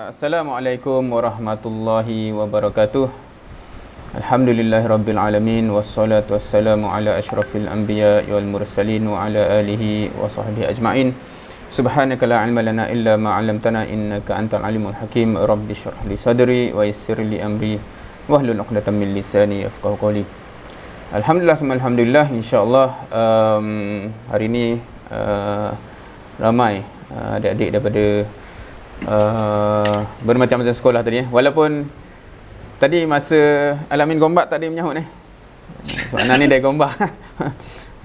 Assalamualaikum warahmatullahi wabarakatuh. Alhamdulillahirabbil alamin wassalatu wassalamu ala asyrafil anbiya wal mursalin wa ala alihi wa sahbihi ajma'in. Subhanaka la ilma lana illa ma 'allamtana innaka antal alimul hakim. Rabbi shrah li sadri wa yassir li amri wahlul 'uqdatam min lisani yafqahu qawli. Alhamdulillah, insyaallah hari ini ramai adik-adik daripada bermacam-macam sekolah tadi walaupun tadi masa Al-Amin Gombak tak ada menyahut so, anak ni dari Gombak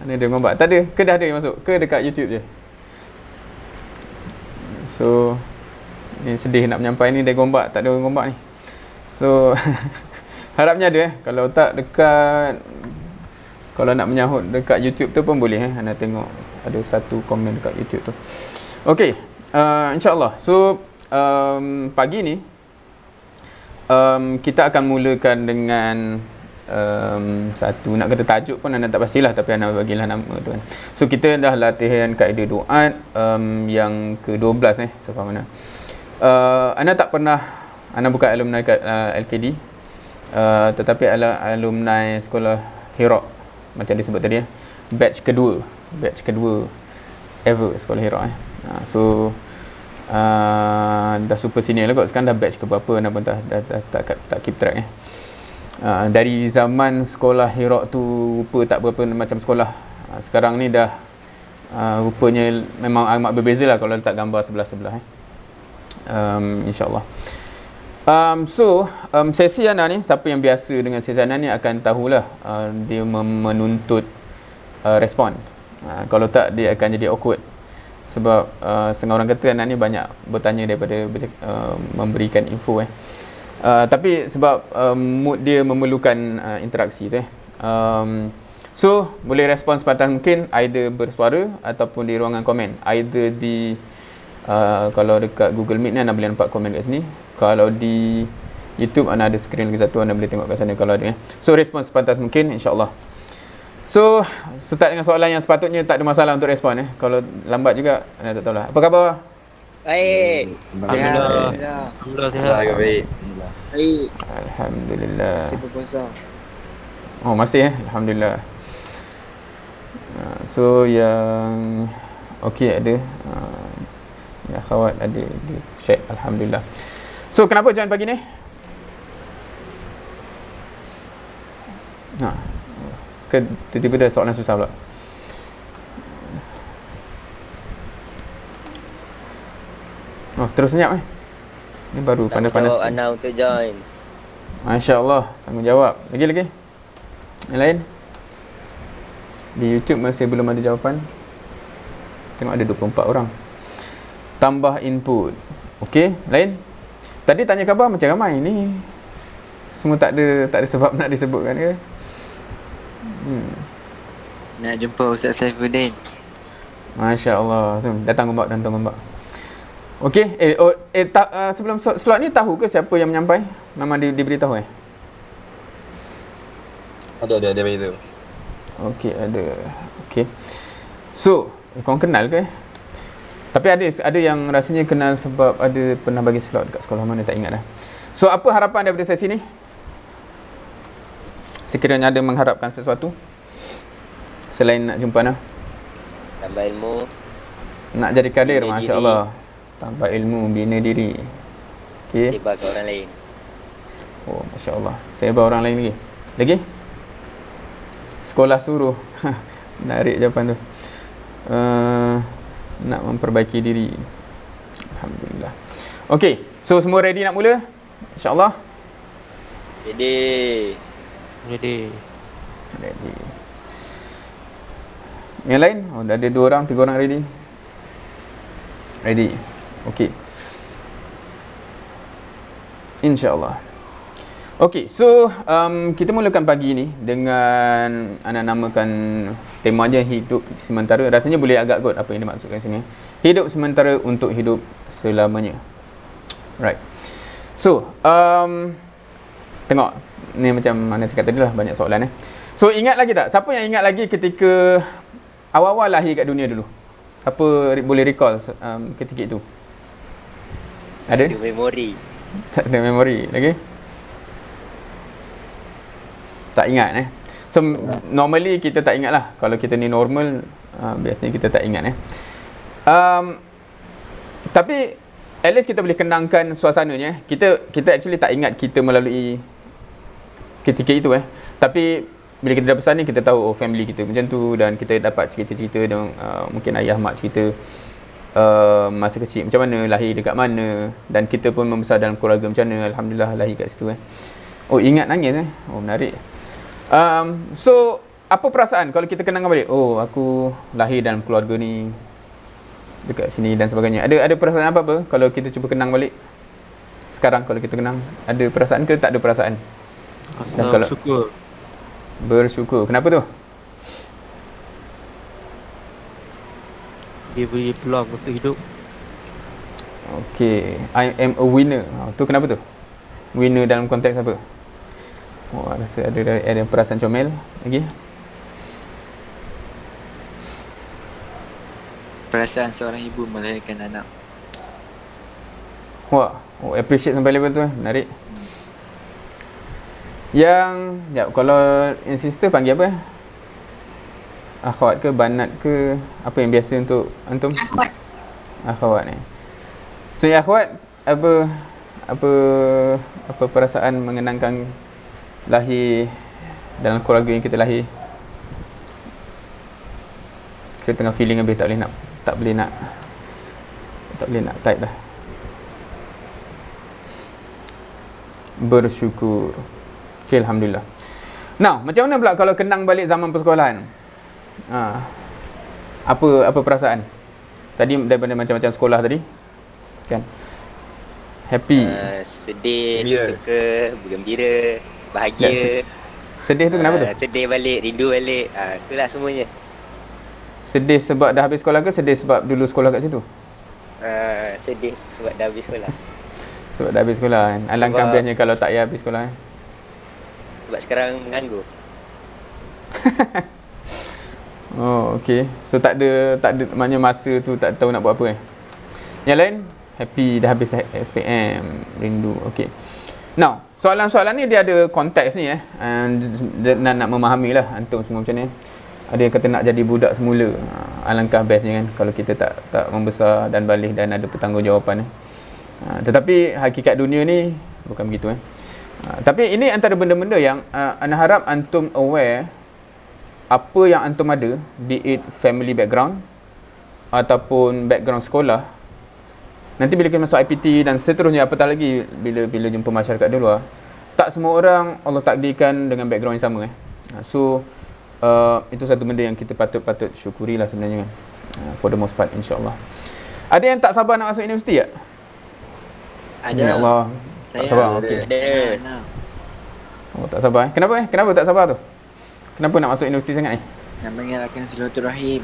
anak dari Gombak tak ada ke dah ada yang masuk ke dekat YouTube je. So ni sedih nak menyampai ni dari Gombak, tak ada orang Gombak ni. So harapnya ada kalau tak dekat, kalau nak menyahut dekat YouTube tu pun boleh anda tengok ada satu komen dekat YouTube tu. Okey, insya-Allah. So pagi ni kita akan mulakan dengan satu, nak kata tajuk pun anda tak pastilah, tapi anda bagilah nama tu kan. So kita dah latihan kaedah doa yang ke-12 sefaham mana. Anda tak pernah, anda bukan alumni kat LKD, tetapi alumni sekolah Hira macam disebut tadi batch kedua ever sekolah Hira so dah super senior lah kot. Sekarang dah batch ke berapa anda pun tak keep track dari zaman sekolah Hira tu rupa tak berapa macam sekolah sekarang ni dah rupanya memang amat berbeza lah kalau letak gambar sebelah-sebelah insyaAllah. Sesi anda ni, siapa yang biasa dengan sesi anda ni akan tahulah dia menuntut respon. Kalau tak dia akan jadi awkward. Sebab setengah orang kata anak ni banyak bertanya daripada memberikan info tapi sebab mood dia memerlukan interaksi tu so boleh respon sepantas mungkin, either bersuara ataupun di ruangan komen, either di kalau dekat Google Meet ni anda boleh nampak komen kat sini, kalau di YouTube anda ada skrin lagi satu, anda boleh tengok kat sana kalau ada so respon sepantas mungkin insyaAllah. So, start dengan soalan yang sepatutnya tak ada masalah untuk respon Kalau lambat juga, anda tak tahulah. Apa khabar? Baik. Sihat. Alhamdulillah sihat. Baik. Baik. Alhamdulillah. Masih berpuasa. Oh, masih Alhamdulillah. So, yang okey ada. Ya, akhwat ada di chat. Alhamdulillah. So, kenapa join pagi ni? Ke tiba-tiba dah soalan susah pula. Oh, terus senyap Ni baru pandai-pandai sikit. Anda untuk join. Masya-Allah, tanggungjawab. Lagi. Yang lain? Di YouTube masih belum ada jawapan. Tengok ada 24 orang. Tambah input. Okey, lain? Tadi tanya khabar macam ramai ni. Semua tak ada sebab nak disebutkan ke? Nak jumpa Ustaz Saifuddin. Masya-Allah. So, datang Gombak. Okey, sebelum slot ni tahu ke siapa yang menyampai? Memang diberitahu Ada beritahu. Okey, ada. Okey. So, korang kenal ke? Tapi ada yang rasanya kenal sebab ada pernah bagi slot dekat sekolah mana tak ingat dah. So, apa harapan daripada sesi ni? Sekiranya ada mengharapkan sesuatu selain nak jumpa Tambah ilmu. nak jadi kadir, Bina masya-Allah. Tambah ilmu, bina diri. Okey. Sebar ke orang lain. Oh, masya-Allah. Sebar orang lain lagi. Sekolah suruh. Menarik jawapan tu. Nak memperbaiki diri. Alhamdulillah. Okey, so semua ready nak mula? Insya-Allah. Jadi Ready. Yang lain? Oh, dah ada 2 orang, 3 orang ready. Okey. InsyaAllah. Okey, so kita mulakan pagi ni dengan anda namakan temanya hidup sementara. Rasanya boleh agak kot apa yang dimaksudkan sini. Hidup sementara untuk hidup selamanya. Right. So, tengok ni macam mana cakap tadi lah, banyak soalan So ingat lagi tak? Siapa yang ingat lagi ketika awal-awal lahir kat dunia dulu? Siapa boleh recall ketika itu? Ada? Ada memori. Tak ada memori lagi? Tak ingat So normally kita tak ingat lah. Kalau kita ni normal, biasanya kita tak ingat tapi at least kita boleh kenangkan suasananya. Kita actually tak ingat kita melalui ketika itu tapi bila kita dah besar ni, kita tahu family kita macam tu, dan kita dapat cerita-cerita dan mungkin ayah mak cerita masa kecil macam mana, lahir dekat mana, dan kita pun membesar dalam keluarga macam mana, alhamdulillah lahir kat situ Oh, ingat nangis Oh, menarik. So apa perasaan kalau kita kenang balik? Oh, aku lahir dalam keluarga ni, dekat sini dan sebagainya. Ada perasaan apa kalau kita cuba kenang balik? Sekarang kalau kita kenang, ada perasaan ke tak ada perasaan? Rasa bersyukur. Bersyukur. Kenapa tu? Dia beri peluang untuk hidup. Okay, I am a winner. Tu kenapa tu? Winner dalam konteks apa? Oh, rasa ada perasaan comel lagi. Perasaan seorang ibu melahirkan anak. Wah, appreciate sampai level tu menarik. Kalau in sister panggil apa? Akhwat ke, banat ke, apa yang biasa untuk antum? Akhwat So akhwat, apa perasaan mengenangkan lahir dalam keluarga yang kita lahir? Kita tengah feeling habis, tak boleh nak type dah. Bersyukur. Okay, alhamdulillah. Now, macam mana pula kalau kenang balik zaman persekolahan? Apa perasaan? Tadi daripada macam-macam sekolah tadi, kan? Happy, Sedih, Gembira. suka, bergembira, bahagia. sedih tu kenapa tu? Sedih balik, rindu balik. Itulah semuanya. Sedih sebab dah habis sekolah ke sedih sebab dulu sekolah kat situ? Sedih sebab dah habis sekolah. Sebab dah habis sekolah kan? Alangkah Sebab- biasanya kalau tak payah habis sekolah Sebab sekarang menganggur. Oh, okay. So tak ada maknanya masa tu tak tahu nak buat apa Yang lain? Happy dah habis SPM, rindu. Okay. Now, soalan-soalan ni dia ada konteks ni and nak memahami lah antum semua macam ni. Ada yang kata nak jadi budak semula. Alangkah bestnya kan kalau kita tak membesar dan balik dan ada pertanggungjawapan tetapi hakikat dunia ni bukan begitu tapi ini antara benda-benda yang ana harap antum aware apa yang antum ada, be it family background ataupun background sekolah. Nanti bila kita masuk IPT dan seterusnya, apatah lagi bila jumpa masyarakat di luar, tak semua orang Allah takdirkan dengan background yang sama so itu satu benda yang kita patut syukurilah sebenarnya for the most part, insyaAllah. Ada yang tak sabar nak masuk universiti tak? Ada. Ya Allah, tak sabar. Okey. Ada. Oh, tak sabar. Kenapa tak sabar tu? Kenapa nak masuk universiti sangat ni? Nak mengerahkan silaturahim.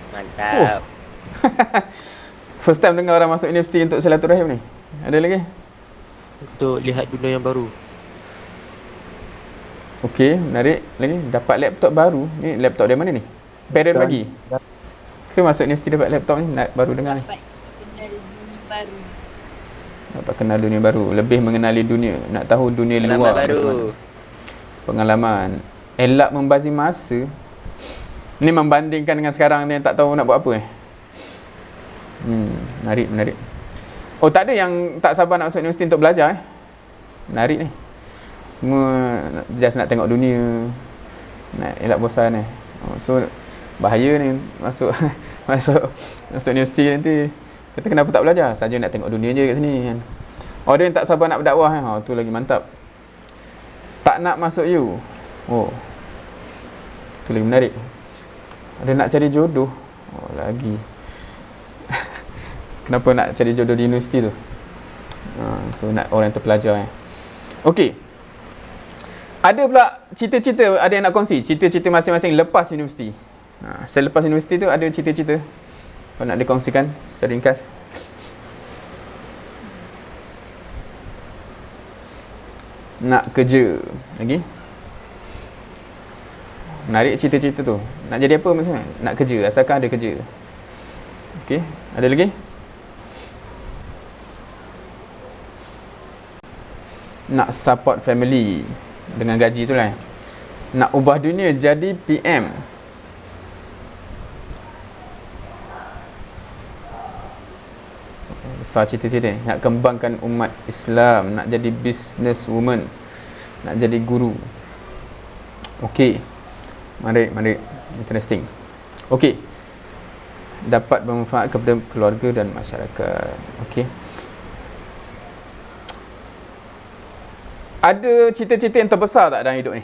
Mantap. First time dengar orang masuk universiti untuk silaturahim ni. Ada lagi? Untuk lihat dunia yang baru. Okey, menarik. Lagi dapat laptop baru. Ni laptop dari mana ni? Parent bagi. Ke masuk universiti dapat laptop ni baru dengar ni. Dapat kenal dunia baru. Dapat kenal dunia baru, lebih mengenali dunia, nak tahu dunia Pengalaman luar baru. macam mana. Pengalaman. Elak membazir masa. Ni membandingkan dengan sekarang ni tak tahu nak buat apa menarik. Oh, tak ada yang tak sabar nak masuk universiti untuk belajar Menarik ni. Semua just nak tengok dunia, nak elak bosan so bahaya ni masuk masuk universiti nanti. Kata kenapa tak belajar? Saja nak tengok dunia je kat sini kan. Ada yang tak sabar nak berdakwah tu lagi mantap. Tak nak masuk you. Oh. Tu lagi menarik. Ada nak cari jodoh. Oh, lagi. Kenapa nak cari jodoh di universiti tu? So nak orang terpelajar Okey. Ada pula cita-cita, ada yang nak kongsi cita-cita masing-masing lepas universiti. Selepas universiti tu ada cita-cita kau nak dikongsikan secara ringkas? Nak kerja lagi? Menarik cita-cita tu. Nak jadi apa maksudnya? Nak kerja, asalkan ada kerja. Okey, ada lagi? nak support family dengan gaji tu lah. Nak ubah dunia jadi PM. Besar cita-cita, nak kembangkan umat Islam, nak jadi business woman, nak jadi guru. Okey, mari, interesting. Okey, dapat bermanfaat kepada keluarga dan masyarakat. Okey, ada cita-cita yang terbesar tak dalam hidup ni?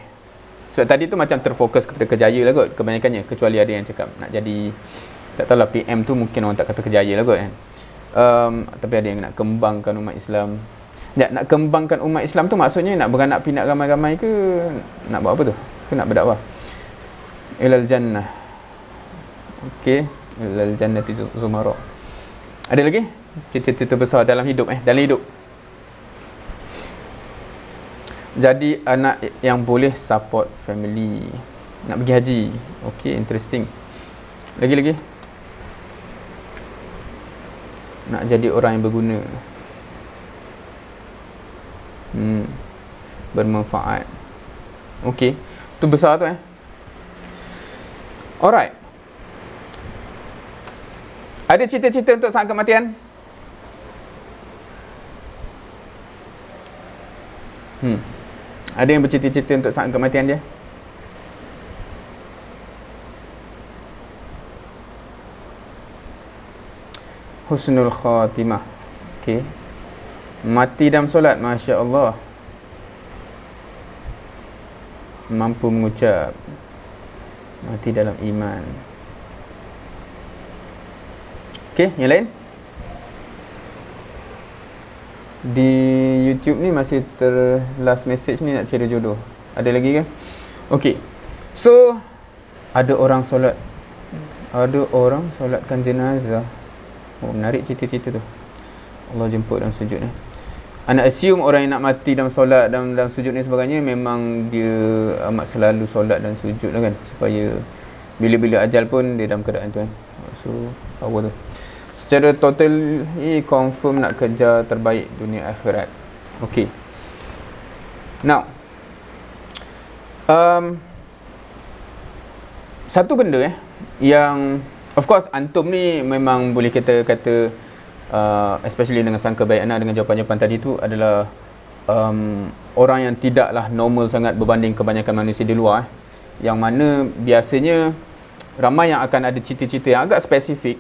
Sebab tadi tu macam terfokus kepada kejaya lah kot, kebanyakannya, kecuali ada yang cakap nak jadi, tak tahulah, PM tu mungkin orang tak kata kejaya lah kot kan. Tapi ada yang nak kembangkan umat Islam. Ya, nak kembangkan umat Islam tu maksudnya nak beranak pinak ramai-ramai ke nak buat apa tu? Ke nak berdakwah? Ilal jannah. Okey, ilal jannati zumara. Ada lagi cita-cita besar dalam hidup dalam hidup? Jadi anak yang boleh support family, nak pergi haji. Okey, interesting. Lagi nak jadi orang yang berguna, bermanfaat. Okey, tu besar tu Alright. Ada cita-cita untuk saat kematian? Ada yang bercita-cita untuk saat kematian dia? Husnul khatimah. Okey. Mati dalam solat, Masya Allah. Mampu mengucap. Mati dalam iman. Okey, yang lain? Di YouTube ni masih last message ni nak cari jodoh. Ada lagi ke? Okey. So, ada orang solatkan jenazah. Oh, menarik cita-cita tu. Allah jemput dalam sujud ni. Anak assume orang yang nak mati dalam solat, dalam sujud ni sebagainya, memang dia amat selalu solat dan sujud lah kan, supaya bila-bila ajal pun dia dalam keadaan tu So, power tu. Secara total confirm nak kerja terbaik dunia akhirat. Okey. Now, satu benda yang of course antum ni memang boleh kita kata especially dengan sangka baik anak dengan jawapan-jawapan tadi tu adalah orang yang tidaklah normal sangat berbanding kebanyakan manusia di luar yang mana biasanya ramai yang akan ada cita-cita yang agak spesifik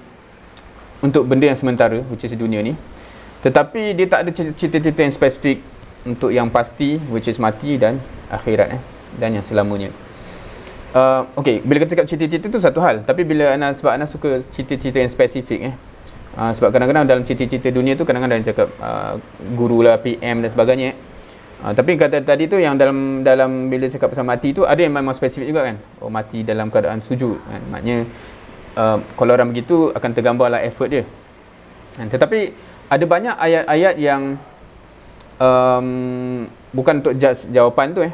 untuk benda yang sementara, which is dunia ni, tetapi dia tak ada cita-cita yang spesifik untuk yang pasti, which is mati dan akhirat dan yang selamanya. Okey, bila kita cakap cita-cita tu satu hal, tapi bila sebab Ana suka cita-cita yang spesifik sebab kadang-kadang dalam cita-cita dunia tu kadang-kadang dia cakap guru lah, PM dan sebagainya. Tapi kata tadi tu yang dalam bila cakap pasal mati tu ada yang memang spesifik juga kan. Oh, mati dalam keadaan sujud kan. Maknanya kalau orang begitu akan tergambarlah effort dia. Tetapi ada banyak ayat-ayat yang bukan untuk judge jawapan tu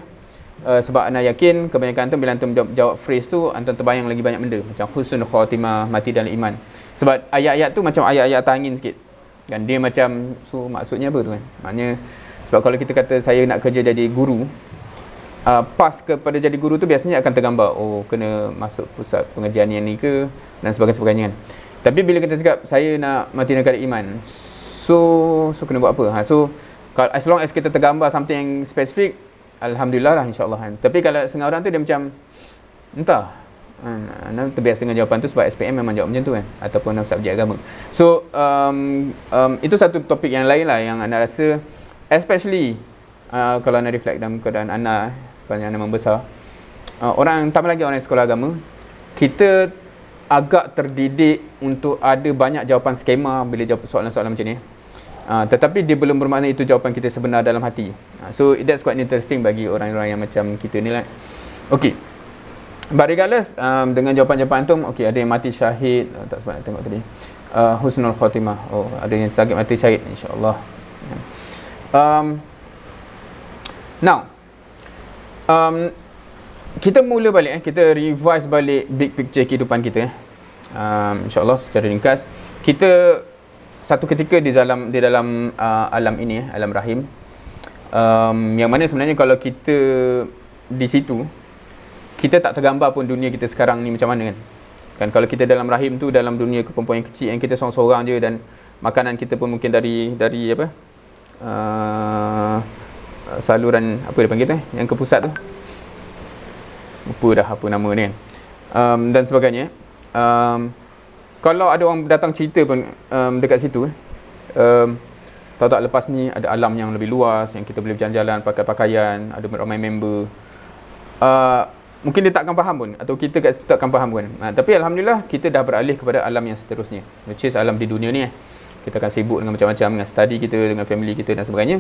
sebab Ana yakin kebanyakan antum bila antum jawab phrase tu antum terbayang lagi banyak benda macam husnul khatimah, mati dalam iman. Sebab ayat-ayat tu macam ayat-ayat atas angin sikit. Kan dia macam maksudnya apa tu kan? Maknanya sebab kalau kita kata saya nak kerja jadi guru, pas kepada jadi guru tu biasanya akan tergambar kena masuk pusat pengajian yang ni ke dan sebagainya kan. Tapi bila kita cakap saya nak mati dalam keadaan iman, so kena buat apa? So as long as kita tergambar something yang spesifik, alhamdulillah lah, insyaAllah kan. Tapi kalau setengah orang tu dia macam entah, Anda terbiasa dengan jawapan tu sebab SPM memang jawab macam tu kan, ataupun dalam subjek agama. So itu satu topik yang lain lah yang Anda rasa, especially kalau Anda reflect dalam keadaan Anda sepanjang Anda membesar, orang tambah lagi orang sekolah agama, kita agak terdidik untuk ada banyak jawapan skema bila jawab soalan-soalan macam ni. Tetapi dia belum bermakna itu jawapan kita sebenar dalam hati. So that's quite interesting bagi orang-orang yang macam kita ni lah. Okay, but regardless, dengan jawapan-jawapan antum, okay, ada yang mati syahid, tak sempat nak tengok tadi, husnul khatimah, ada yang target mati syahid, insyaAllah. Now, kita mula balik, kita revise balik big picture kehidupan kita. InsyaAllah secara ringkas, kita satu ketika di dalam alam ini, alam rahim, Yang mana sebenarnya kalau kita di situ, kita tak tergambar pun dunia kita sekarang ni macam mana kan kalau kita dalam rahim tu, dalam dunia perempuan yang kecil yang kita seorang-seorang je, dan makanan kita pun mungkin dari apa saluran apa dia panggil tu yang ke pusat tu, lupa dah apa nama ni kan, dan sebagainya. Kalau ada orang datang cerita pun dekat situ, tahu tak lepas ni ada alam yang lebih luas, yang kita boleh berjalan-jalan, pakai pakaian, ada ramai member, mungkin dia takkan faham pun, atau kita kat situ takkan faham pun. Tapi Alhamdulillah kita dah beralih kepada alam yang seterusnya, which is alam di dunia ni. Kita akan sibuk dengan macam-macam, dengan study kita, dengan family kita dan sebagainya.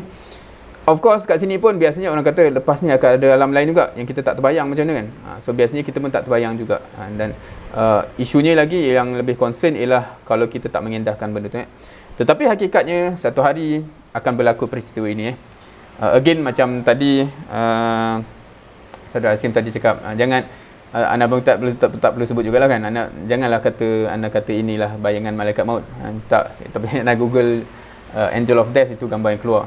Of course kat sini pun biasanya orang kata lepas ni akan ada alam lain juga yang kita tak terbayang macam mana kan. So biasanya kita pun tak terbayang juga. Dan isunya lagi yang lebih concern ialah kalau kita tak mengendahkan benda tu. Tetapi hakikatnya satu hari akan berlaku peristiwa ini. Again macam tadi Saudara Asim tadi cakap, jangan anda pun tak perlu sebut jugalah kan. Janganlah anda kata inilah bayangan malaikat maut. Tak, tapi anda Google Angel of Death, itu gambar yang keluar.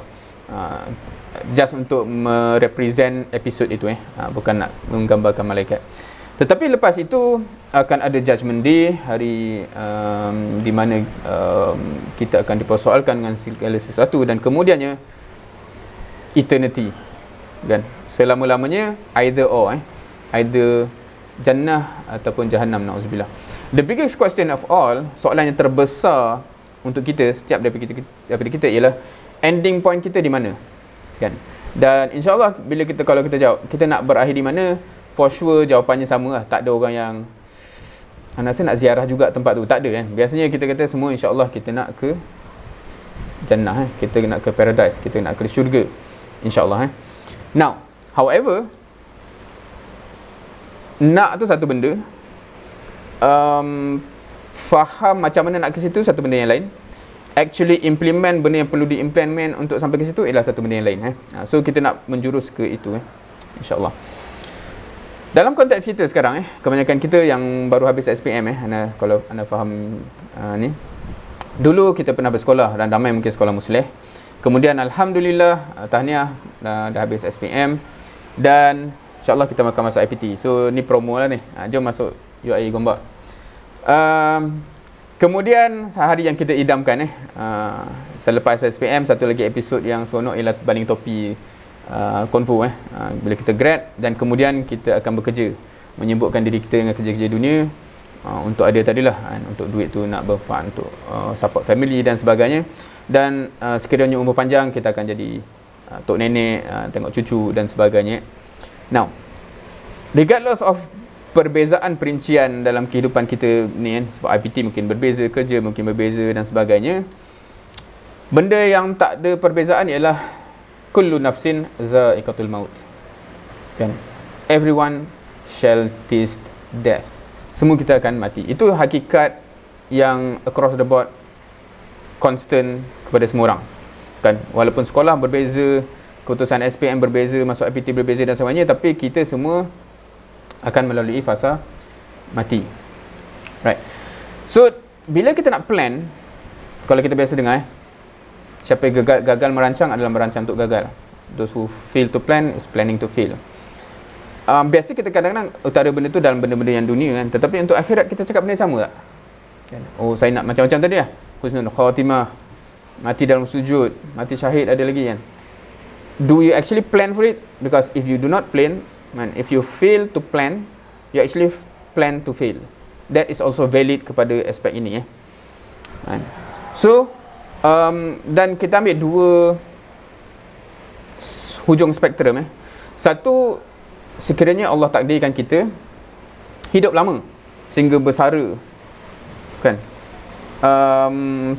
Just untuk merepresent episod itu bukan nak menggambarkan malaikat. Tetapi lepas itu akan ada judgment day, hari di mana kita akan dipersoalkan dengan segala sesuatu, dan kemudiannya eternity kan, selama-lamanya either or either jannah ataupun jahannam, na'udzubillah. The biggest question of all, soalan yang terbesar untuk kita setiap daripada kita ialah ending point kita di mana kan. Dan insyaAllah kalau kita jawab kita nak berakhir di mana, for sure jawapannya sama lah. Tak ada orang yang rasa nak ziarah juga tempat tu, tak ada kan. Biasanya kita kata semua insyaAllah kita nak ke jannah, kita nak ke paradise, kita nak ke syurga insyaAllah. Now, however, nak tu satu benda, faham macam mana nak ke situ satu benda yang lain, actually implement benda yang perlu diimplement untuk sampai ke situ ialah satu benda yang lain. So kita nak menjurus ke itu insyaAllah. Dalam konteks kita sekarang kebanyakan kita yang baru habis SPM kalau anda faham ni, dulu kita pernah bersekolah dan ramai mungkin sekolah Musleh. Kemudian Alhamdulillah tahniah dah habis SPM, dan insyaAllah kita akan masuk IPT. So ni promo lah ni, jom masuk UIA Gombak. Kemudian hari yang kita idamkan selepas SPM, satu lagi episod yang seronok ialah baling topi konvo bila kita grad, dan kemudian kita akan bekerja, menyibukkan diri kita dengan kerja-kerja dunia untuk ada tadilah untuk duit tu nak bermanfaat untuk support family dan sebagainya. Dan sekiranya umur panjang kita akan jadi tok nenek, tengok cucu dan sebagainya. Now, regardless of perbezaan perincian dalam kehidupan kita ni sebab IPT mungkin berbeza, kerja mungkin berbeza dan sebagainya, benda yang tak ada perbezaan ialah kullu nafsin za'iqatul maut kan. Everyone shall taste death. Semua kita akan mati. Itu hakikat yang across the board, constant kepada semua orang kan. Walaupun sekolah berbeza, keputusan SPM berbeza, masuk IPT berbeza dan sebagainya, tapi kita semua akan melalui fasa mati. Right. So bila kita nak plan, kalau kita biasa dengar siapa yang gagal merancang adalah merancang untuk gagal. Those who fail to plan is planning to fail. Biasa kita kadang-kadang utara benda tu dalam benda-benda yang dunia kan, tetapi untuk akhirat kita cakap benda yang sama tak? Kan? Oh, saya nak macam-macam tadi lah, husnul khatimah, mati dalam sujud, mati syahid, ada lagi kan. Do you actually plan for it? Because if you do not plan, if you fail to plan, you actually plan to fail. That is also valid kepada aspek ini So dan kita ambil dua hujung spektrum Satu, sekiranya Allah takdirkan kita hidup lama sehingga bersara kan,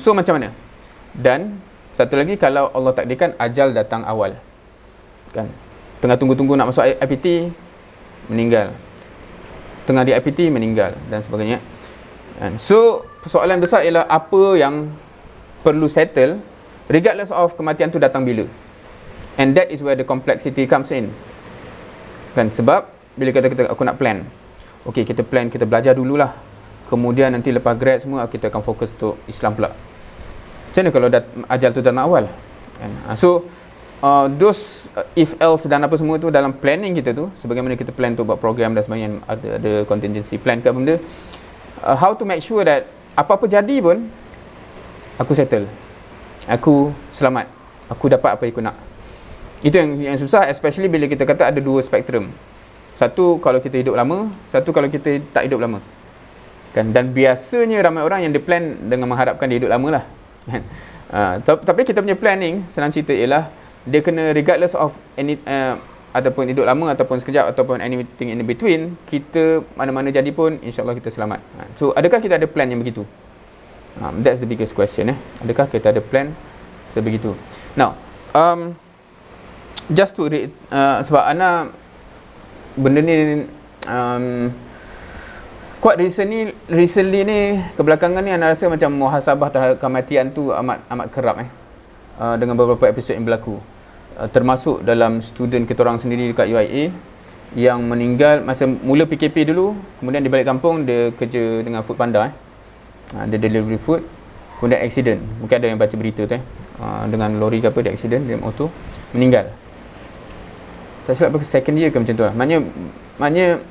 so macam mana. Dan satu lagi, kalau Allah takdirkan ajal datang awal kan, tengah tunggu-tunggu nak masuk IPT, meninggal, tengah di IPT, meninggal dan sebagainya. So persoalan besar ialah apa yang perlu settle regardless of kematian tu datang bila. And that is where the complexity comes in kan. Sebab bila kita aku nak plan, okay, kita plan, kita belajar dululah, kemudian nanti lepas grad semua kita akan fokus untuk Islam pula. Macam mana kalau ajal tu datang awal kan? So those if else dan apa semua tu dalam planning kita tu, sebagaimana kita plan untuk buat program dan sebagainya, ada contingency plan ke apa benda, how to make sure that apa-apa jadi pun aku settle, aku selamat, aku dapat apa yang aku nak. Itu yang susah, especially bila kita kata ada dua spektrum. Satu kalau kita hidup lama, satu kalau kita tak hidup lama kan. Dan biasanya ramai orang yang dia plan dengan mengharapkan dia hidup lama lah kan. Tapi kita punya planning senang cerita ialah dia kena regardless of any ataupun hidup lama ataupun sekejap ataupun anything in between, kita mana-mana jadi pun insya-Allah kita selamat. So adakah kita ada plan yang begitu? That's the biggest question. Adakah kita ada plan sebegitu? Now just to sebab Ana benda ni quite recently ni, kebelakangan ni Ana rasa macam muhasabah terhadap kematian tu amat kerap dengan beberapa episod yang berlaku, termasuk dalam student kita orang sendiri dekat UIA yang meninggal masa mula PKP dulu, kemudian dia balik kampung, dia kerja dengan Food Panda dia delivery food, kemudian accident, mungkin ada yang baca berita tu dengan lori ke apa, dia accident, dia motor, meninggal. Tak silap second year ke macam tu lah. Maknanya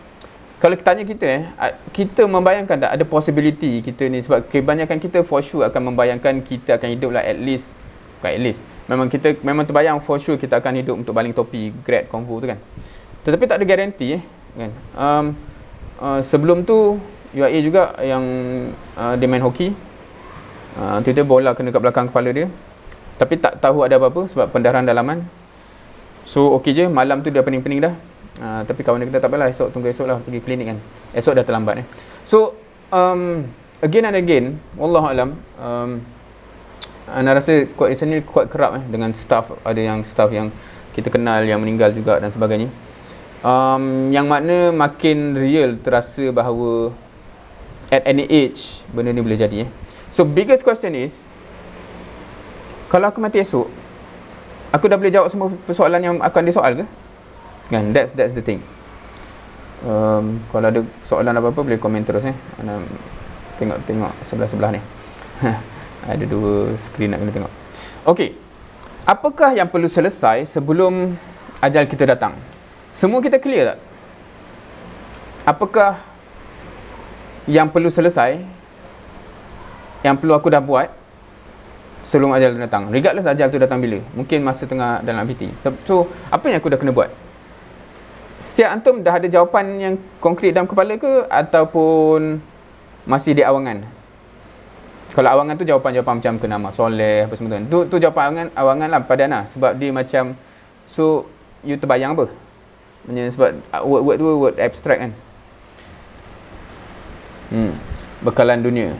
kalau tanya kita kita membayangkan tak ada possibility kita ni, sebab kebanyakan kita for sure akan membayangkan kita akan hidup lah at least, bukan at least, memang terbayang for sure kita akan hidup untuk baling topi grad convo tu kan. Tetapi tak ada garanti kan. Sebelum tu UIA juga yang dia main hoki, tiba-tiba bola kena kat belakang kepala dia, tapi tak tahu ada apa-apa sebab pendarahan dalaman. So okey je, malam tu dah pening-pening dah. Tapi kawan dia kata tak apalah, tunggu esok lah pergi klinik kan. Esok dah terlambat So again and again, wallahualam, Ana rasa quite recently quite kerap dengan staff, ada yang staff yang kita kenal yang meninggal juga dan sebagainya. Yang makna makin real terasa bahawa at any age benda ni boleh jadi So biggest question is, kalau aku mati esok, aku dah boleh jawab semua persoalan yang akan disoal ke? Kan, that's the thing. Kalau ada soalan apa-apa boleh komen terus Ana tengok sebelah-sebelah ni. Ada dua skrin nak kena tengok. Okey. Apakah yang perlu selesai sebelum ajal kita datang? Semua kita clear tak? Apakah yang perlu selesai, yang perlu aku dah buat sebelum ajal tu datang, regardless ajal tu datang bila, mungkin masa tengah dalam aktiviti. So apa yang aku dah kena buat? Setiap antum dah ada jawapan yang konkret dalam kepala ke, ataupun masih di awangan? Kalau awangan tu jawapan-jawapan macam kena amal soleh apa semua tu jawapan awangan lah pada Ana, sebab dia macam, so you terbayang apa? Sebab word tu word abstract kan. Bekalan dunia,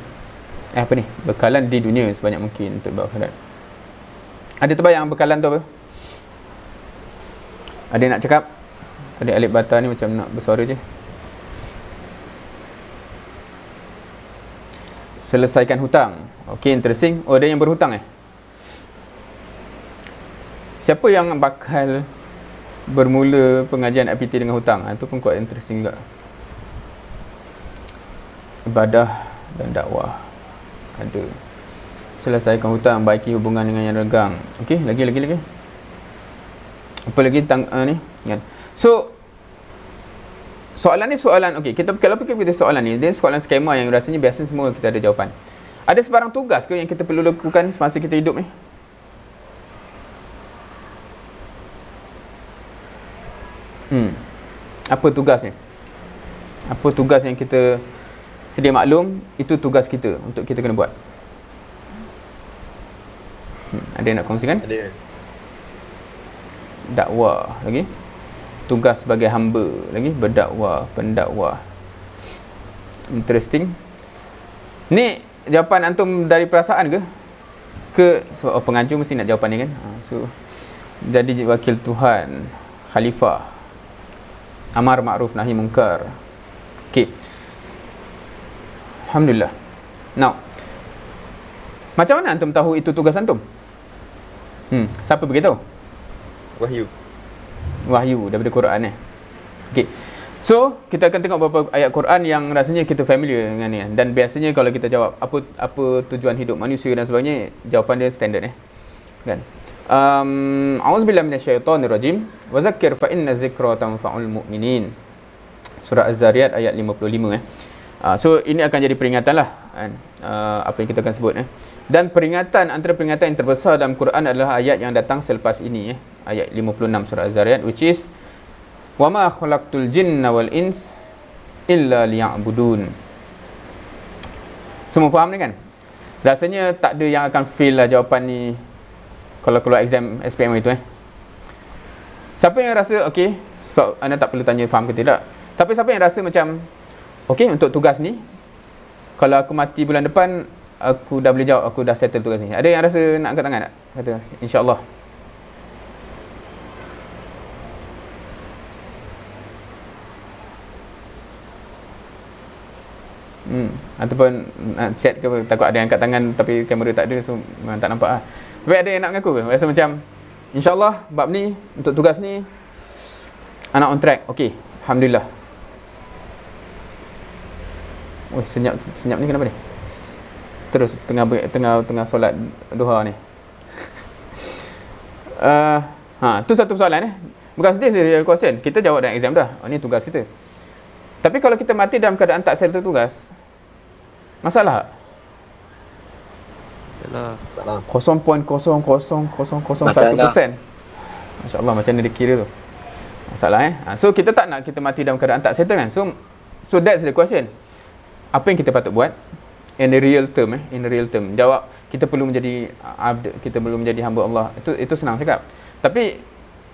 apa ni? Bekalan di dunia sebanyak mungkin untuk berakhirat. Ada terbayang bekalan tu apa? Ada yang nak cakap? Tadi Alif Bata ni macam nak bersuara je. Selesaikan hutang. Okey, interesting. Oh, ada yang berhutang Siapa yang bakal bermula pengajian aktiviti dengan hutang? Itu pun quite interesting juga. Ibadah dan dakwah. Ada. Selesaikan hutang, baiki hubungan dengan yang renggang. Okey, lagi. Apa lagi tentang ni kan? So soalan ni okey, kita kalau fikir soalan ni, dia soalan skema yang rasanya biasa semua kita ada jawapan. Ada sebarang tugas ke yang kita perlu lakukan semasa kita hidup ni? Apa tugasnya? Apa tugas yang kita sedia maklum, itu tugas kita untuk kita kena buat. Ada yang nak kongsikan? Ada. Dakwah lagi. Tugas sebagai hamba lagi, berdakwah, pendakwah. Interesting. Ni jawapan antum dari perasaan ke so, penganjur mesti nak jawapan ni kan. So jadi wakil Tuhan, khalifah, amar ma'ruf nahi munkar. Okey, alhamdulillah. Now, macam mana antum tahu itu tugas antum? Siapa beritahu? Wahyu daripada Quran Okey. So, kita akan tengok beberapa ayat Quran yang rasanya kita familiar dengan ni. Dan biasanya kalau kita jawab apa tujuan hidup manusia dan sebagainya, jawapan dia standard kan. A'udzubillahi minasyaitonirrajim. Wa dzakkir fa inna dzikra tanfa'ul mu'minin. Surah Az-Zariyat ayat 55 So ini akan jadi peringatan lah kan? Apa yang kita akan sebut Dan peringatan, antara peringatan yang terbesar dalam Quran adalah ayat yang datang selepas ini ayat 56 surah Az-Zariyat, which is wa ma khalaqtul jinna wal ins illa liya'budun. Semua faham ni kan? Rasanya tak ada yang akan fail lah jawapan ni kalau keluar exam SPM itu Siapa yang rasa okey, sebab anda tak perlu tanya faham ke tidak, tapi siapa yang rasa macam okey, untuk tugas ni kalau aku mati bulan depan aku dah boleh jawab, aku dah settle tugas ni. Ada yang rasa nak angkat tangan tak? Kata insya-Allah. Ataupun chat ke apa, takut ada yang angkat tangan tapi kamera tak ada, so memang tak nampak lah. Tapi ada yang nak mengaku ke? Rasa macam insya-Allah bab ni, untuk tugas ni anak on track. Okey, alhamdulillah. Senyap ni kenapa ni? Terus tengah solat duha ni. Tu satu soalan Bukan sedih saya question. Kita jawab dalam exam dah. Ni tugas kita. Tapi kalau kita mati dalam keadaan tak settle tugas, masalah tak? Salah. 0.00001%. Masya-Allah, macam mana dia kira tu? Masalah So kita tak nak kita mati dalam keadaan tak settle kan. So that's the question. Apa yang kita patut buat in the real term jawab kita perlu menjadi abd, kita perlu menjadi hamba Allah. Itu senang cakap. Tapi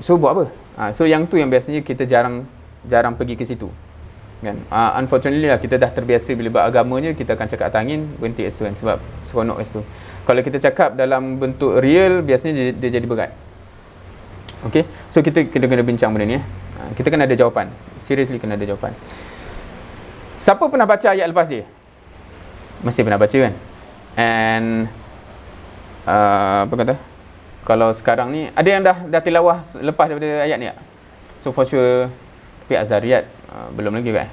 so buat apa? So yang tu yang biasanya kita jarang pergi ke situ. Kan? Unfortunately lah, kita dah terbiasa bila buat agamanya kita akan cakap atas angin, berhenti kat situ kan, sebab seronok kat situ. Kalau kita cakap dalam bentuk real, biasanya dia jadi berat. Okay, so kita kena bincang benda ni kita kena ada jawapan. Seriously kena ada jawapan. Siapa pernah baca ayat lepas dia? Mesti pernah baca kan? And apa kata, kalau sekarang ni ada yang dah tilawah lepas daripada ayat ni tak? So for sure. Tapi Az-Zariyat belum lagi kan?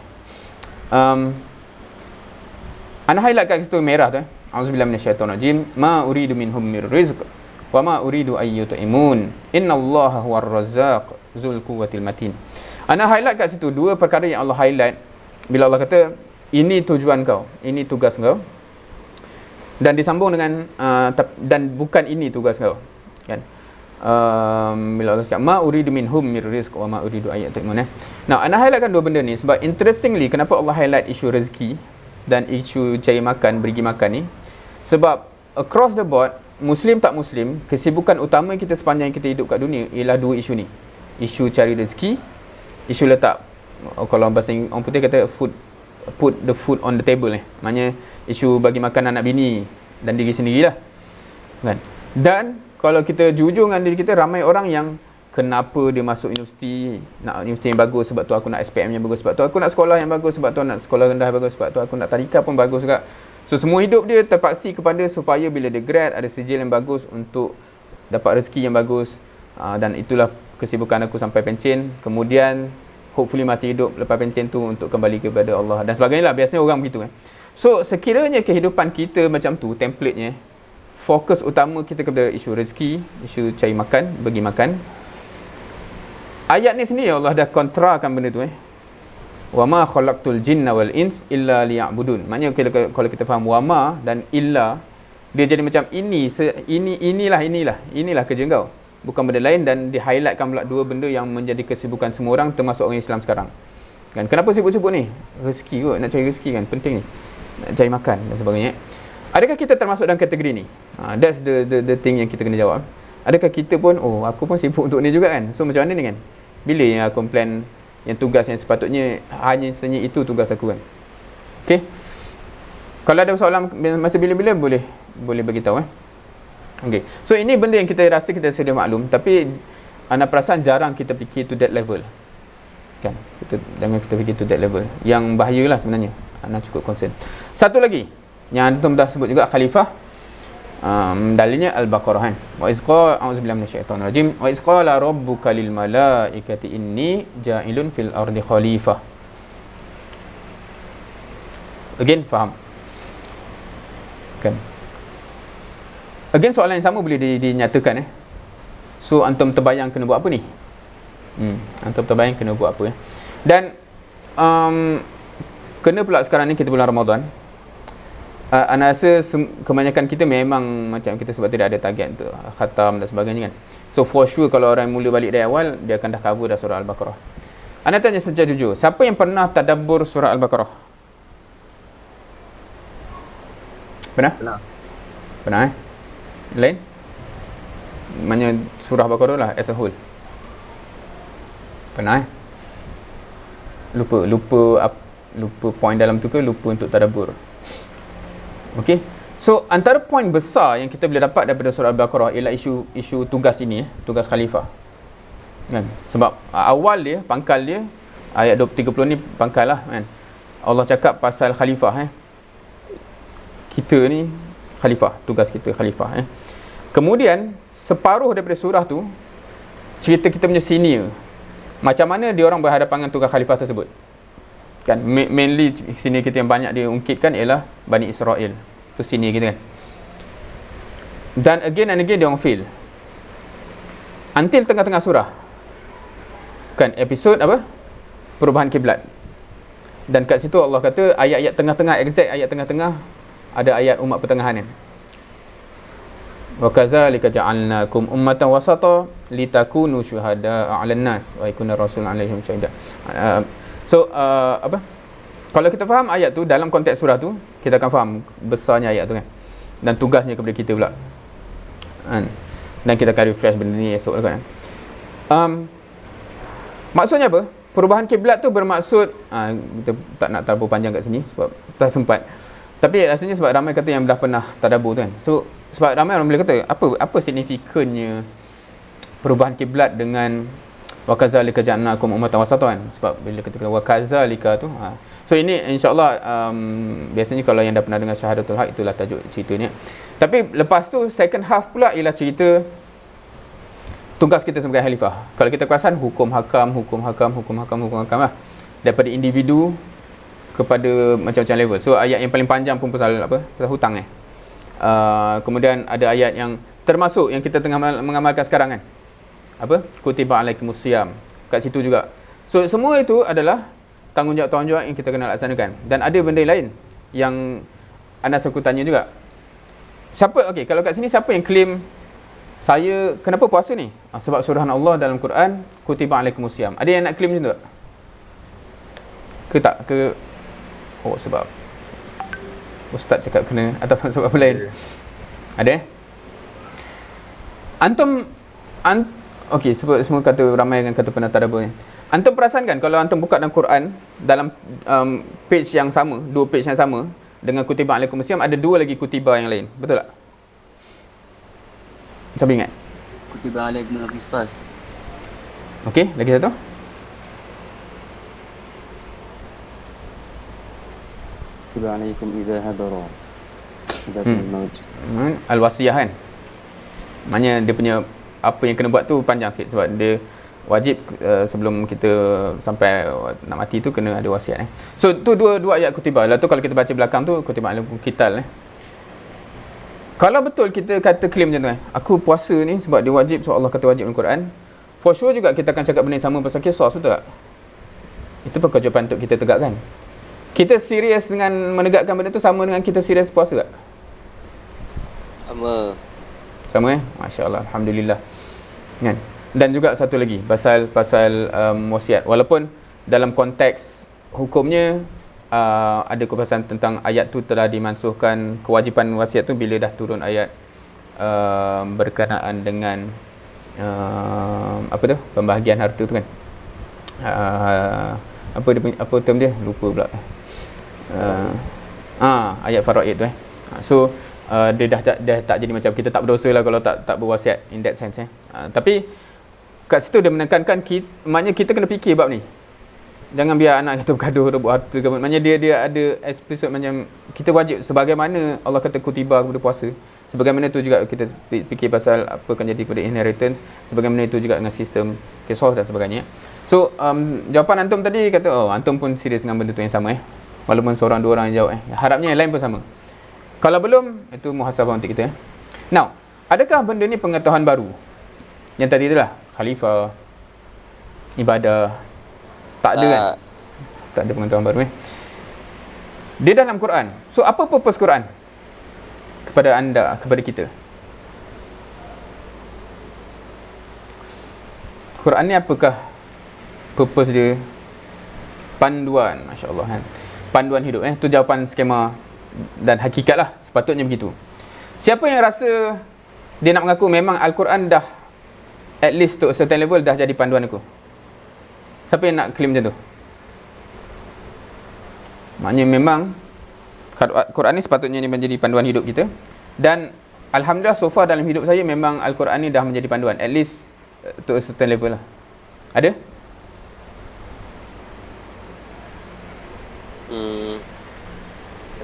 Ana highlight kat situ merah tu A'udzubillahi minasyaitonirrajim. Ma uridu minhum mir rizq wa ma uridu ay yut'imun. Innallaha huwar razzaq dzul quwwatil matin. Ana highlight kat situ dua perkara yang Allah highlight bila Allah kata ini tujuan kau, ini tugas kau. Dan disambung dengan dan bukan ini tugas kau. Kan? Bila Allah cakap ma uridu minhum mir rizq wa ma uridu ay yut'imun. Now, ana highlightkan dua benda ni sebab interestingly kenapa Allah highlight isu rezeki dan isu cari makan, beri makan ni. Sebab across the board, Muslim tak Muslim, kesibukan utama kita sepanjang kita hidup kat dunia ialah dua isu ni. Isu cari rezeki, isu letak, kalau bahasa orang putih kata put the food on the table Maknanya isu bagi makan anak bini dan diri sendirilah. Kan? Dan kalau kita jujur dengan diri kita, ramai orang yang kenapa dia masuk universiti, nak universiti yang bagus sebab tu aku nak SPM yang bagus, sebab tu aku nak sekolah yang bagus, sebab tu nak sekolah rendah bagus, sebab tu aku nak tadika pun bagus juga. So semua hidup dia terpaksi kepada supaya bila dia grad ada sijil yang bagus untuk dapat rezeki yang bagus. Dan itulah kesibukan aku sampai pencen. Kemudian hopefully masih hidup lepas pencen tu untuk kembali kepada Allah dan sebagainya lah. Biasanya orang begitu So sekiranya kehidupan kita macam tu template-nya, fokus utama kita kepada isu rezeki, isu cari makan, bagi makan. Ayat ni sendiri Allah dah kontrakan benda tu Wa ma khalaqtul jinna wal ins illa liya'budun. Maknanya kalau kita faham wa ma dan illa, dia jadi macam inilah kerja kau, bukan benda lain. Dan di-highlightkan pula dua benda yang menjadi kesibukan semua orang, termasuk orang Islam sekarang. Kan? Kenapa sibuk-sibuk ni? Rezeki kot, nak cari rezeki kan, penting ni. Nak cari makan dan sebagainya. Adakah kita termasuk dalam kategori ni? That's the thing yang kita kena jawab. Adakah kita pun, aku pun sibuk untuk ni juga kan? So macam mana ni kan? Bila yang aku plan yang tugas yang sepatutnya hanya senyap itu tugas aku kan? Okay? Kalau ada soalan masa bila-bila boleh bagi tahu Okay. So ini benda yang kita rasa kita sedia maklum, tapi anda perasan jarang kita fikir to that level. Kan? Jangan kita fikir to that level. Yang bahayalah sebenarnya. Anda cukup concern. Satu lagi yang antum dah sebut juga, khalifah. Dalilnya Al-Baqarah kan. Wa iz qala a'udzubillahi minasyaitonirrajim wa iz qala rabbuka lil malaikati inni ja'ilun fil ardi khalifah. Again faham? Kan? Again soalan yang sama boleh dinyatakan So antum terbayang kena buat apa ni? Antum terbayang kena buat apa Dan kena pula sekarang ni kita bulan Ramadan. Ana rasa kebanyakan kita memang macam kita sebab tidak ada target untuk khatam dan sebagainya kan. So for sure kalau orang mula balik dari awal, dia akan dah cover dah surah Al-Baqarah. Ana tanya secara jujur, siapa yang pernah tadabbur surah Al-Baqarah? Pernah? Pernah Lain? Maknanya surah Al-Baqarah lah as a whole. Pernah Lupa poin dalam tu ke lupa untuk tadabbur? Okey. So antara poin besar yang kita boleh dapat daripada surah Al-Baqarah ialah isu tugas ini, tugas khalifah. Kan? Sebab awal dia, pangkal dia ayat 30 ni pangkal lah kan. Allah cakap pasal khalifah Kita ni khalifah, tugas kita khalifah Kemudian separuh daripada surah tu cerita kita punya senior. Macam mana dia orang berhadapan dengan tugas khalifah tersebut. Kan mainly sini kita yang banyak diungkitkan ialah Bani Israel. Tu sini kita kan. Dan again and again dia orang fail. Until tengah-tengah surah. Kan episod apa? Perubahan kiblat. Dan kat situ Allah kata ayat-ayat tengah-tengah, exact ayat tengah-tengah ada ayat umat pertengahan kan. Wa kadzalika ja'alnakum ummatan wasata litakunu syuhada'a 'alan nas wa yakuna rasulun 'alaihim syahida. Apa? Kalau kita faham ayat tu dalam konteks surah tu, kita akan faham besarnya ayat tu kan. Dan tugasnya kepada kita pula. Dan kita akan refresh benda ni esok lah kan. Maksudnya apa? Perubahan kiblat tu bermaksud kita tak nak terlalu panjang kat sini sebab tak sempat. Tapi rasanya sebab ramai kata yang dah pernah tadabbur tu kan. So sebab ramai orang boleh kata apa signifikannya perubahan kiblat dengan wa kadzalika ja'alnakum ummatan wasatan. Sebab bila kita kata wa kadzalika tu so ini insya-Allah biasanya kalau yang dah pernah dengar syahadatul haq itulah tajuk ceritanya. Tapi lepas tu second half pula ialah cerita tugas kita sebagai khalifah. Kalau kita perasan hukum hakam lah. Daripada individu kepada macam-macam level. So ayat yang paling panjang pun pasal apa? Pasal hutang kemudian ada ayat yang termasuk yang kita tengah mengamalkan sekarang kan. Apa? Kutiba alaikumus siyam. Kat situ juga. So semua itu adalah tanggungjawab yang kita kena laksanakan. Dan ada benda lain yang Anas aku tanya juga. Okey, kalau kat sini siapa yang claim saya kenapa puasa ni? Sebab surah Allah dalam Quran kutiba alaikumus siyam. Ada yang nak claim macam tu tak? Ke sebab ustaz cakap kena ataupun sebab apa lain? Ada okey, sebab semua kata ramai yang kata pernah tadabbur ni. Antum perasan kan kalau antum buka dalam Quran dalam page yang sama, dua page yang sama dengan kutiba alaikumus siyam ada dua lagi kutiba yang lain. Betul tak? Siapa ingat? Kutiba alaikumul qisas. Okey, lagi satu. Kutiba alaikum idza hadara maut. Al-wasiyah kan. Maknanya dia punya apa yang kena buat tu panjang sikit sebab dia wajib sebelum kita sampai nak mati tu kena ada wasiat So tu dua ayat kutiba. Lepas tu kalau kita baca belakang tu kutiba alaikum qital Kalau betul kita kata claim macam tu aku puasa ni sebab dia wajib sebab Allah kata wajib dalam Quran, for sure juga kita akan cakap benda yang sama pasal qisas, betul tak? Itu pun kewajipan untuk kita tegakkan. Kita serius dengan menegakkan benda tu sama dengan kita serius puasa tak? Sama Masya-Allah, alhamdulillah. Kan? Dan juga satu lagi pasal wasiat. Walaupun dalam konteks hukumnya ada kebahasan tentang ayat tu telah dimansuhkan, kewajipan wasiat tu bila dah turun ayat berkenaan dengan pembahagian harta tu kan. Apa term dia? Lupa pula. Ayat faraid tu So dia dah tak jadi macam kita tak berdosa lah kalau tak berwasiat in that sense tapi kat situ dia menekankan maknanya kita kena fikir bab ni. Jangan biar anak kita bergaduh rebut harta ke. Maknanya dia ada episod macam kita wajib sebagaimana Allah kata kutiba kepada puasa. Sebagaimana itu juga kita fikir pasal apa akan jadi kepada inheritance. Sebagaimana itu juga dengan sistem qisas dan sebagainya. So jawapan antum tadi kata antum pun serius dengan benda tu yang sama Walaupun seorang dua orang yang jawab harapnya yang lain pun sama. Kalau belum, itu muhasabah untuk kita Now, adakah benda ni pengetahuan baru? Yang tadi itulah, khalifah, ibadah. Tak ada kan? Tak ada pengetahuan baru Dia dalam Quran. So apa purpose Quran? Kepada anda, kepada kita. Quran ni apakah purpose dia? Panduan, masya-Allah kan. Panduan hidup tu jawapan skema dan hakikat lah, sepatutnya begitu. Siapa yang rasa dia nak mengaku memang Al-Quran dah at least to a certain level dah jadi panduan aku? Siapa yang nak claim macam tu? Maknanya memang Quran ni sepatutnya ni menjadi panduan hidup kita. Dan alhamdulillah so far dalam hidup saya memang Al-Quran ni dah menjadi panduan, at least to a certain level lah. Ada?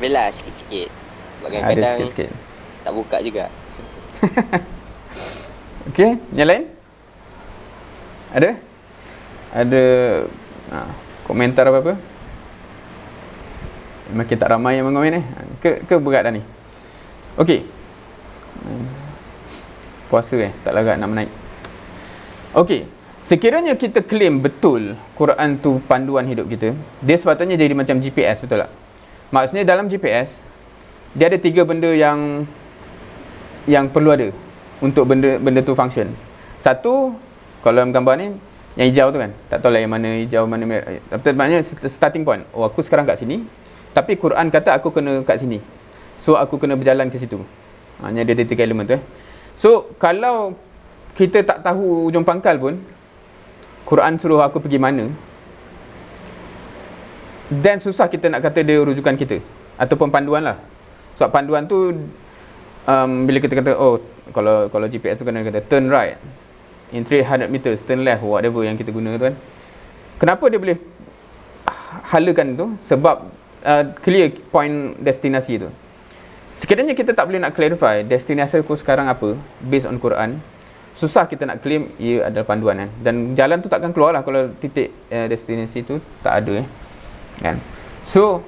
Adalah sikit-sikit. Sebab Ada kadang-kadang sikit-sikit. tak buka juga. Okey, yang lain? Ada? Ada komentar apa-apa? Makin tak ramai yang mengomen ke berat dah ni? Okey. Puasa tak larat nak menaik. Okey. Sekiranya kita claim betul Quran tu panduan hidup kita, dia sepatutnya jadi macam GPS, betul tak? Maksudnya dalam GPS dia ada 3 benda yang perlu ada untuk benda tu function. Satu, kalau dalam gambar ni yang hijau tu kan, tak tahu lah yang mana hijau mana merah. Tapi maknanya starting point. Oh, aku sekarang kat sini, tapi Quran kata aku kena kat sini. So aku kena berjalan ke situ. Maknanya dia ada 3 elemen tu So kalau kita tak tahu ujung pangkal pun, Quran suruh aku pergi mana, dan susah kita nak kata dia rujukan kita ataupun panduan lah. Sebab panduan tu bila kita kata kalau GPS tu kena kata turn right in 300 meters, turn left, whatever yang kita guna tu kan. Kenapa dia boleh halakan tu? Sebab clear point destinasi tu. Sekiranya kita tak boleh nak clarify destinasi aku sekarang apa based on Quran, susah kita nak claim ia adalah panduan kan. Dan jalan tu takkan keluar lah kalau titik destinasi tu tak ada kan. So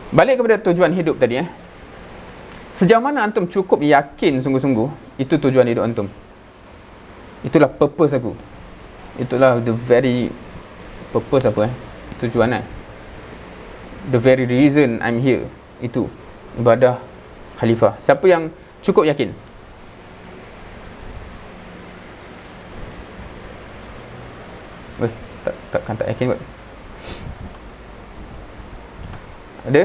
balik kepada tujuan hidup tadi sejauh mana antum cukup yakin sungguh-sungguh itu tujuan hidup antum? Itulah purpose aku. Itulah the very purpose apa tujuan the very reason I'm here. Itu ibadah khalifah. Siapa yang cukup yakin? Takkan tak yakin kot. Ada?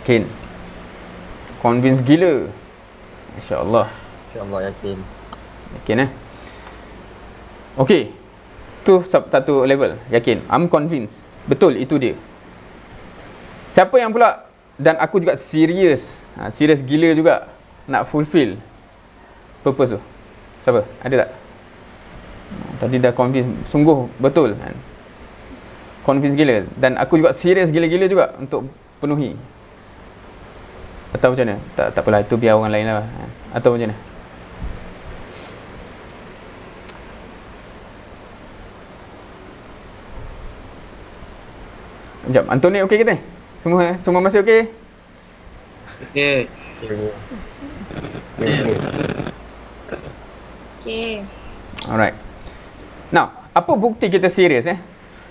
Yakin? Convince gila. InsyaAllah. InsyaAllah yakin. Yakin Okey. Tu satu level. Yakin. I'm convinced. Betul, itu dia. Siapa yang pula, dan aku juga serius. Serius gila juga nak fulfill purpose tu. Siapa? Ada tak? Tadi dah convince, sungguh betul kan? Convince gila. Dan aku juga serius gila-gila juga untuk penuhi. Atau macam mana? Tak apalah, itu biar orang lain lah. Atau macam mana? Sekejap, Antoni okey ke ni? Semua masih okey? Okey. Okay. Alright. Now, apa bukti kita serius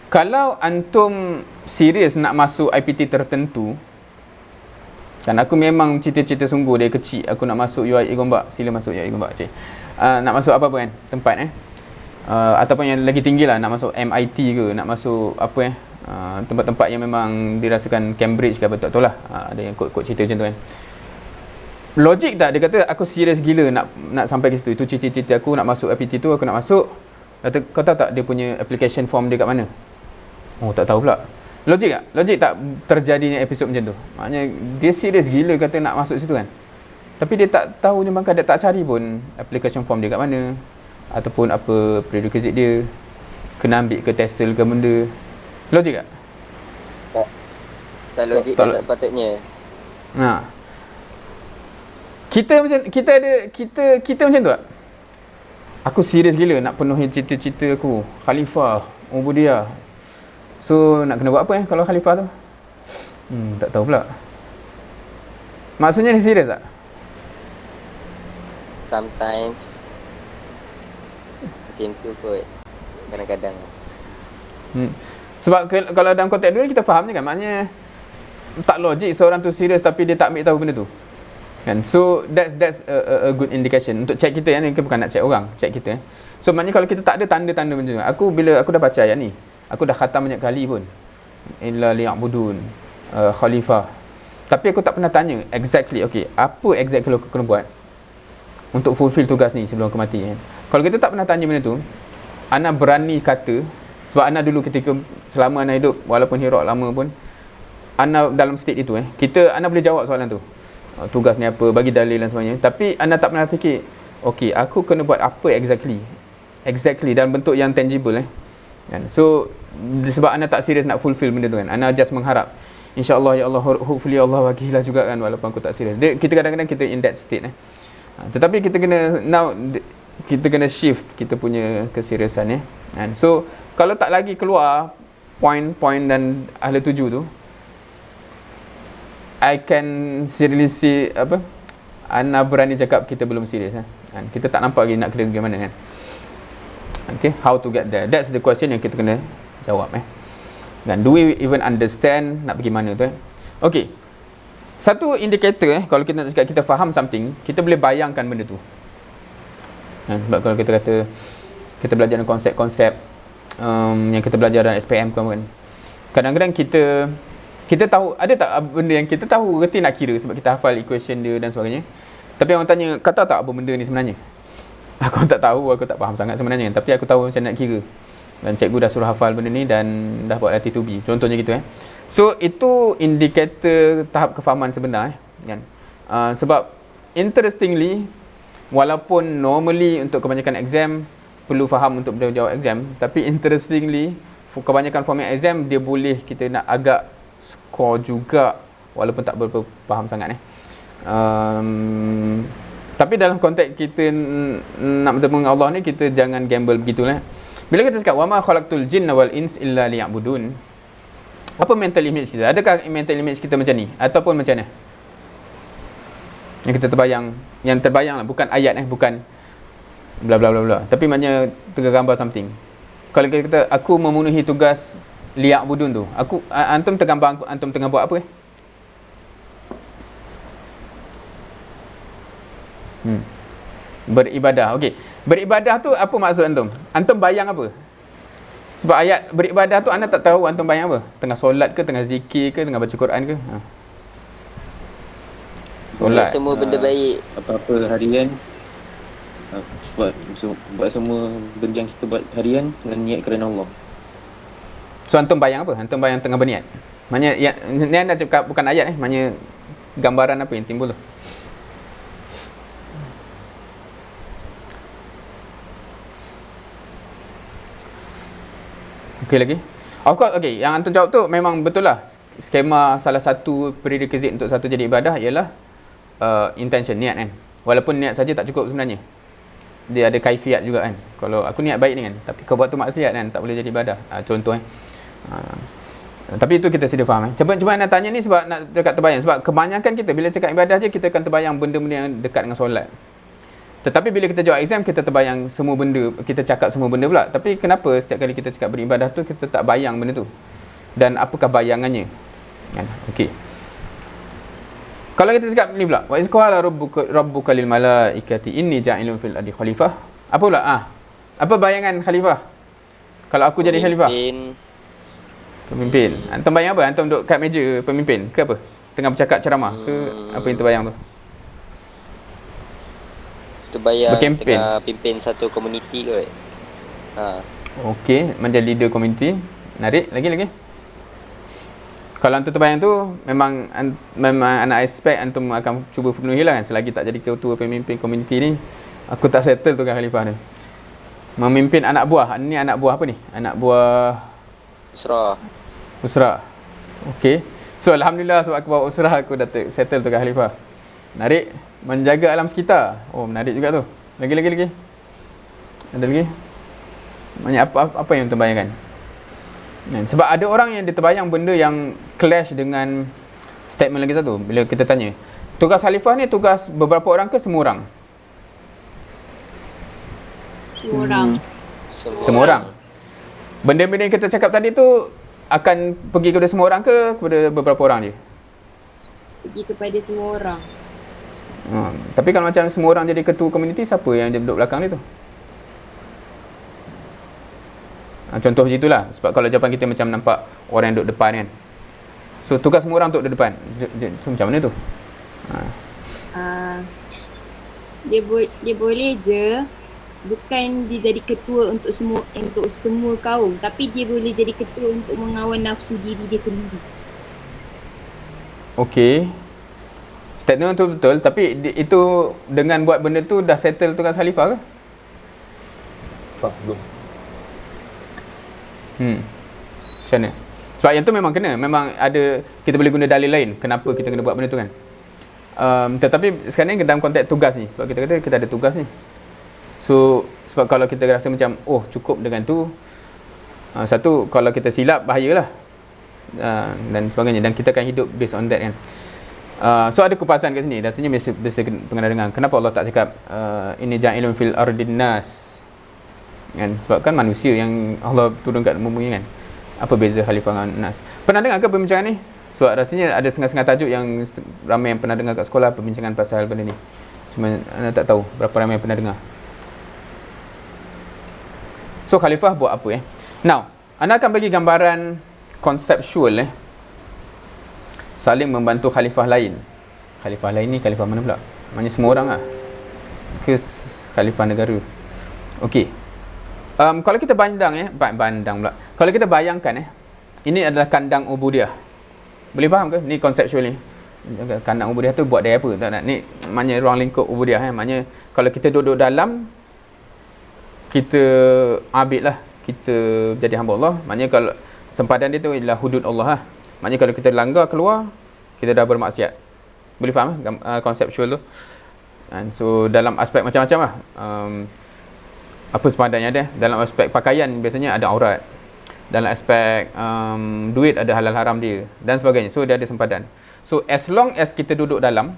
Kalau antum serius nak masuk IPT tertentu, kan aku memang cita-cita sungguh dari kecil aku nak masuk UiA Gombak, sila masuk UiA Gombak nak masuk apa-apa kan, tempat ataupun yang lagi tinggi lah, nak masuk MIT ke, nak masuk apa tempat-tempat yang memang dirasakan Cambridge ke apa, tak tahu lah. Ada yang kod cerita macam tu kan. Logik tak dia kata aku serius gila nak sampai ke situ, itu cita-cita aku nak masuk IPT tu, aku nak masuk. Kau tahu tak dia punya application form dia kat mana? Oh, tak tahu pula. Logik tak? Logik tak terjadinya episod macam tu? Maknanya dia serius gila kata nak masuk situ kan. Tapi dia tak tahu je, maka dia tak cari pun application form dia kat mana, ataupun apa prerequisite dia, kena ambil ke TESOL ke benda. Logik tak? Tak logik dan tak sepatutnya. Kita macam tu tak? Aku serius gila nak penuhi cita-cita aku, khalifah, ubudiyah. So nak kena buat apa kalau khalifah tu? Tak tahu pula. Maksudnya ni serius tak? sometimes macam tu kot. Kadang-kadang. Sebab kalau dalam konteks dunia kita faham je kan, maknanya tak logik seorang tu serius tapi dia tak ambil tahu benda tu kan. So that's a good indication untuk check kita ni, kita bukan nak check orang, check kita. So maknanya kalau kita tak ada tanda-tanda macam tu, bila aku dah baca ayat ni, aku dah khatam banyak kali pun, illa liya'budun, khalifah, tapi aku tak pernah tanya exactly, okay, apa exactly aku kena buat untuk fulfill tugas ni sebelum aku mati kan. Kalau kita tak pernah tanya benda tu, ana berani kata, sebab ana dulu ketika selama ana hidup, walaupun hirok lama pun, ana dalam state itu ana boleh jawab soalan tu, tugas ni apa, bagi dalil dan sebagainya, tapi ana tak pernah fikir, okey, aku kena buat apa exactly dalam bentuk yang tangible kan. So sebab ana tak serius nak fulfill benda tu kan, ana just mengharap insya-Allah, ya Allah, hopefully Allah bagilah juga kan, walaupun aku tak serius. Kita kadang-kadang kita in that state tetapi kita kena shift kita punya keseriusan kan. So kalau tak lagi keluar poin-poin dan ahli tuju tu, I can seriously say ana berani cakap kita belum serius kan. Kita tak nampak lagi nak kena bagaimana kan. Okay, how to get there, that's the question yang kita kena jawab kan. Do we even understand nak pergi mana tu Okay, satu indikator kalau kita nak cakap kita faham something, kita boleh bayangkan benda tu kan. Sebab kalau kita kata kita belajar konsep-konsep yang kita belajar dalam SPM kan, kadang-kadang kita tahu, ada tak benda yang kita tahu reti nak kira sebab kita hafal equation dia dan sebagainya, tapi orang tanya, kau tahu tak apa benda ni sebenarnya? Aku tak tahu, aku tak faham sangat sebenarnya, tapi aku tahu macam nak kira, dan cikgu dah suruh hafal benda ni dan dah buat latih to be, contohnya gitu So itu indikator tahap kefahaman sebenar kan. Sebab interestingly, walaupun normally untuk kebanyakan exam perlu faham untuk jawab exam, tapi interestingly kebanyakan format exam dia boleh kita nak agak score juga walaupun tak berapa faham sangat tapi dalam konteks kita nak bertemu dengan Allah ni, kita jangan gamble begitulah. Bila kita cakap wama khalaqtul jinna wal ins illa liya'budun, apa mental image kita? Adakah mental image kita macam ni ataupun macam mana yang kita terbayang, yang terbayang lah, bukan ayat bukan bla bla bla bla, tapi maknanya tergambar something. Kalau kita kata aku memenuhi tugas liya'budun tu, antum tergambar antum tengah buat apa beribadah. Okey, beribadah tu apa maksud antum? Antum bayang apa? Sebab ayat beribadah tu anda tak tahu antum bayang apa? Tengah solat ke, tengah zikir ke, tengah baca Quran ke? Solat. Semua benda baik. Apa-apa harian, buat semua benda yang kita buat harian dengan niat kerana Allah. So antum bayang apa? Antum bayang tengah berniat. Maknanya ni anda cakap bukan ayat maknanya gambaran apa yang timbul tu. Okey lagi. Of course, okey, yang antum jawab tu memang betul lah. Skema salah satu prerequisite untuk satu jadi ibadah ialah intention, niat kan. Walaupun niat saja tak cukup sebenarnya. Dia ada kaifiat juga kan. Kalau aku niat baik ni kan, tapi kau buat tu maksiat kan, tak boleh jadi ibadah. Contoh tapi itu kita sedia faham Cuma nak tanya ni sebab nak cakap terbayang. Sebab kebanyakan kita bila cakap ibadah je, kita akan terbayang benda-benda yang dekat dengan solat. Tetapi bila kita jawab exam, kita terbayang semua benda, kita cakap semua benda pula. Tapi kenapa setiap kali kita cakap beribadah tu, kita tak bayang benda tu? Dan apakah bayangannya? Okey. Kalau kita cakap ni pula, wa iz qala rabbuka lil malaikati inni ja'ilun fil ardi khalifah. Apa pula? Apa bayangan khalifah? Kalau aku jadi khalifah? Pemimpin. Antum bayang apa? Antum duduk kat meja pemimpin ke apa? Tengah bercakap ceramah ke apa yang terbayang tu? Terbayang berkempen, tengah pimpin satu komuniti kot. Okey, menjadi leader komuniti. Menarik. Lagi. Kalau antum terbayang tu, memang anak expect antum akan cuba penuhi lah kan. Selagi tak jadi ketua pemimpin komuniti ni, aku tak settle tu kan khalifah ni. Memimpin anak buah. Ni anak buah apa ni? Anak buah Usrah. Okey. So alhamdulillah sebab aku bawa usrah, aku dah settle tu kan khalifah. Menarik. Menjaga alam sekitar. Oh, menarik juga tu. Lagi. Ada lagi? Banyak apa yang terbayangkan? Sebab ada orang yang dia terbayang benda yang clash dengan statement lagi satu. Bila kita tanya, tugas khalifah ni tugas beberapa orang ke semua orang? Semua orang. Semua orang. Benda-benda yang kita cakap tadi tu akan pergi kepada semua orang ke kepada beberapa orang je? Pergi kepada semua orang. Tapi kalau macam semua orang jadi ketua komuniti, siapa yang dia duduk belakang dia tu? Contoh macam itulah. Sebab kalau jawapan kita macam nampak orang yang duduk depan kan. So tugas semua orang duduk di depan. So macam mana tu? Dia boleh je bukan dia jadi ketua untuk semua kaum, tapi dia boleh jadi ketua untuk mengawal nafsu diri dia sendiri. Okey. Statement tu betul, tapi itu dengan buat benda tu dah settle tugas khalifah ke? Belum. Macam mana? Sebab yang tu memang kena, memang ada, kita boleh guna dalil lain kenapa kita kena buat benda tu kan. Tetapi sekarang ni dalam konteks tugas ni, sebab kita kata kita ada tugas ni. So sebab kalau kita rasa macam cukup dengan tu, satu, kalau kita silap bahayalah, dan sebagainya, dan kita akan hidup based on that kan. So ada kupasan kat sini, rasanya biasa pernah dengar kenapa Allah tak cakap ini ja'ilun fil ardin nas kan, sebab kan manusia yang Allah turun kat bumi kan. Apa beza khalifah dengan nas? Pernah dengar ke perbincangan ni? Sebab rasanya ada setengah-setengah tajuk yang ramai yang pernah dengar kat sekolah, perbincangan pasal benda ni. Cuma anda tak tahu berapa ramai yang pernah dengar. So khalifah buat apa Now, anda akan bagi gambaran konseptual saling membantu khalifah lain. Khalifah lain ni khalifah mana pula? Maknanya semua orang lah ke khalifah negara. Okey. Kalau kita bandang pula. Kalau kita bayangkan ini adalah kandang ubudiah. Boleh faham ke? Ni konseptual ni. Kandang ubudiah tu buat dari apa? Tak nak. Ni maknanya ruang lingkup ubudiah Maknanya kalau kita duduk dalam, kita ambil lah, kita jadi hamba Allah. Maknanya kalau sempadan dia tu ialah hudud Allah Maknanya kalau kita langgar keluar, kita dah bermaksiat. Boleh faham konseptual tu? And so dalam aspek macam-macam lah. Apa sempadannya ada? Dalam aspek pakaian biasanya ada aurat. Dalam aspek duit ada halal haram dia dan sebagainya. So dia ada sempadan. So as long as kita duduk dalam,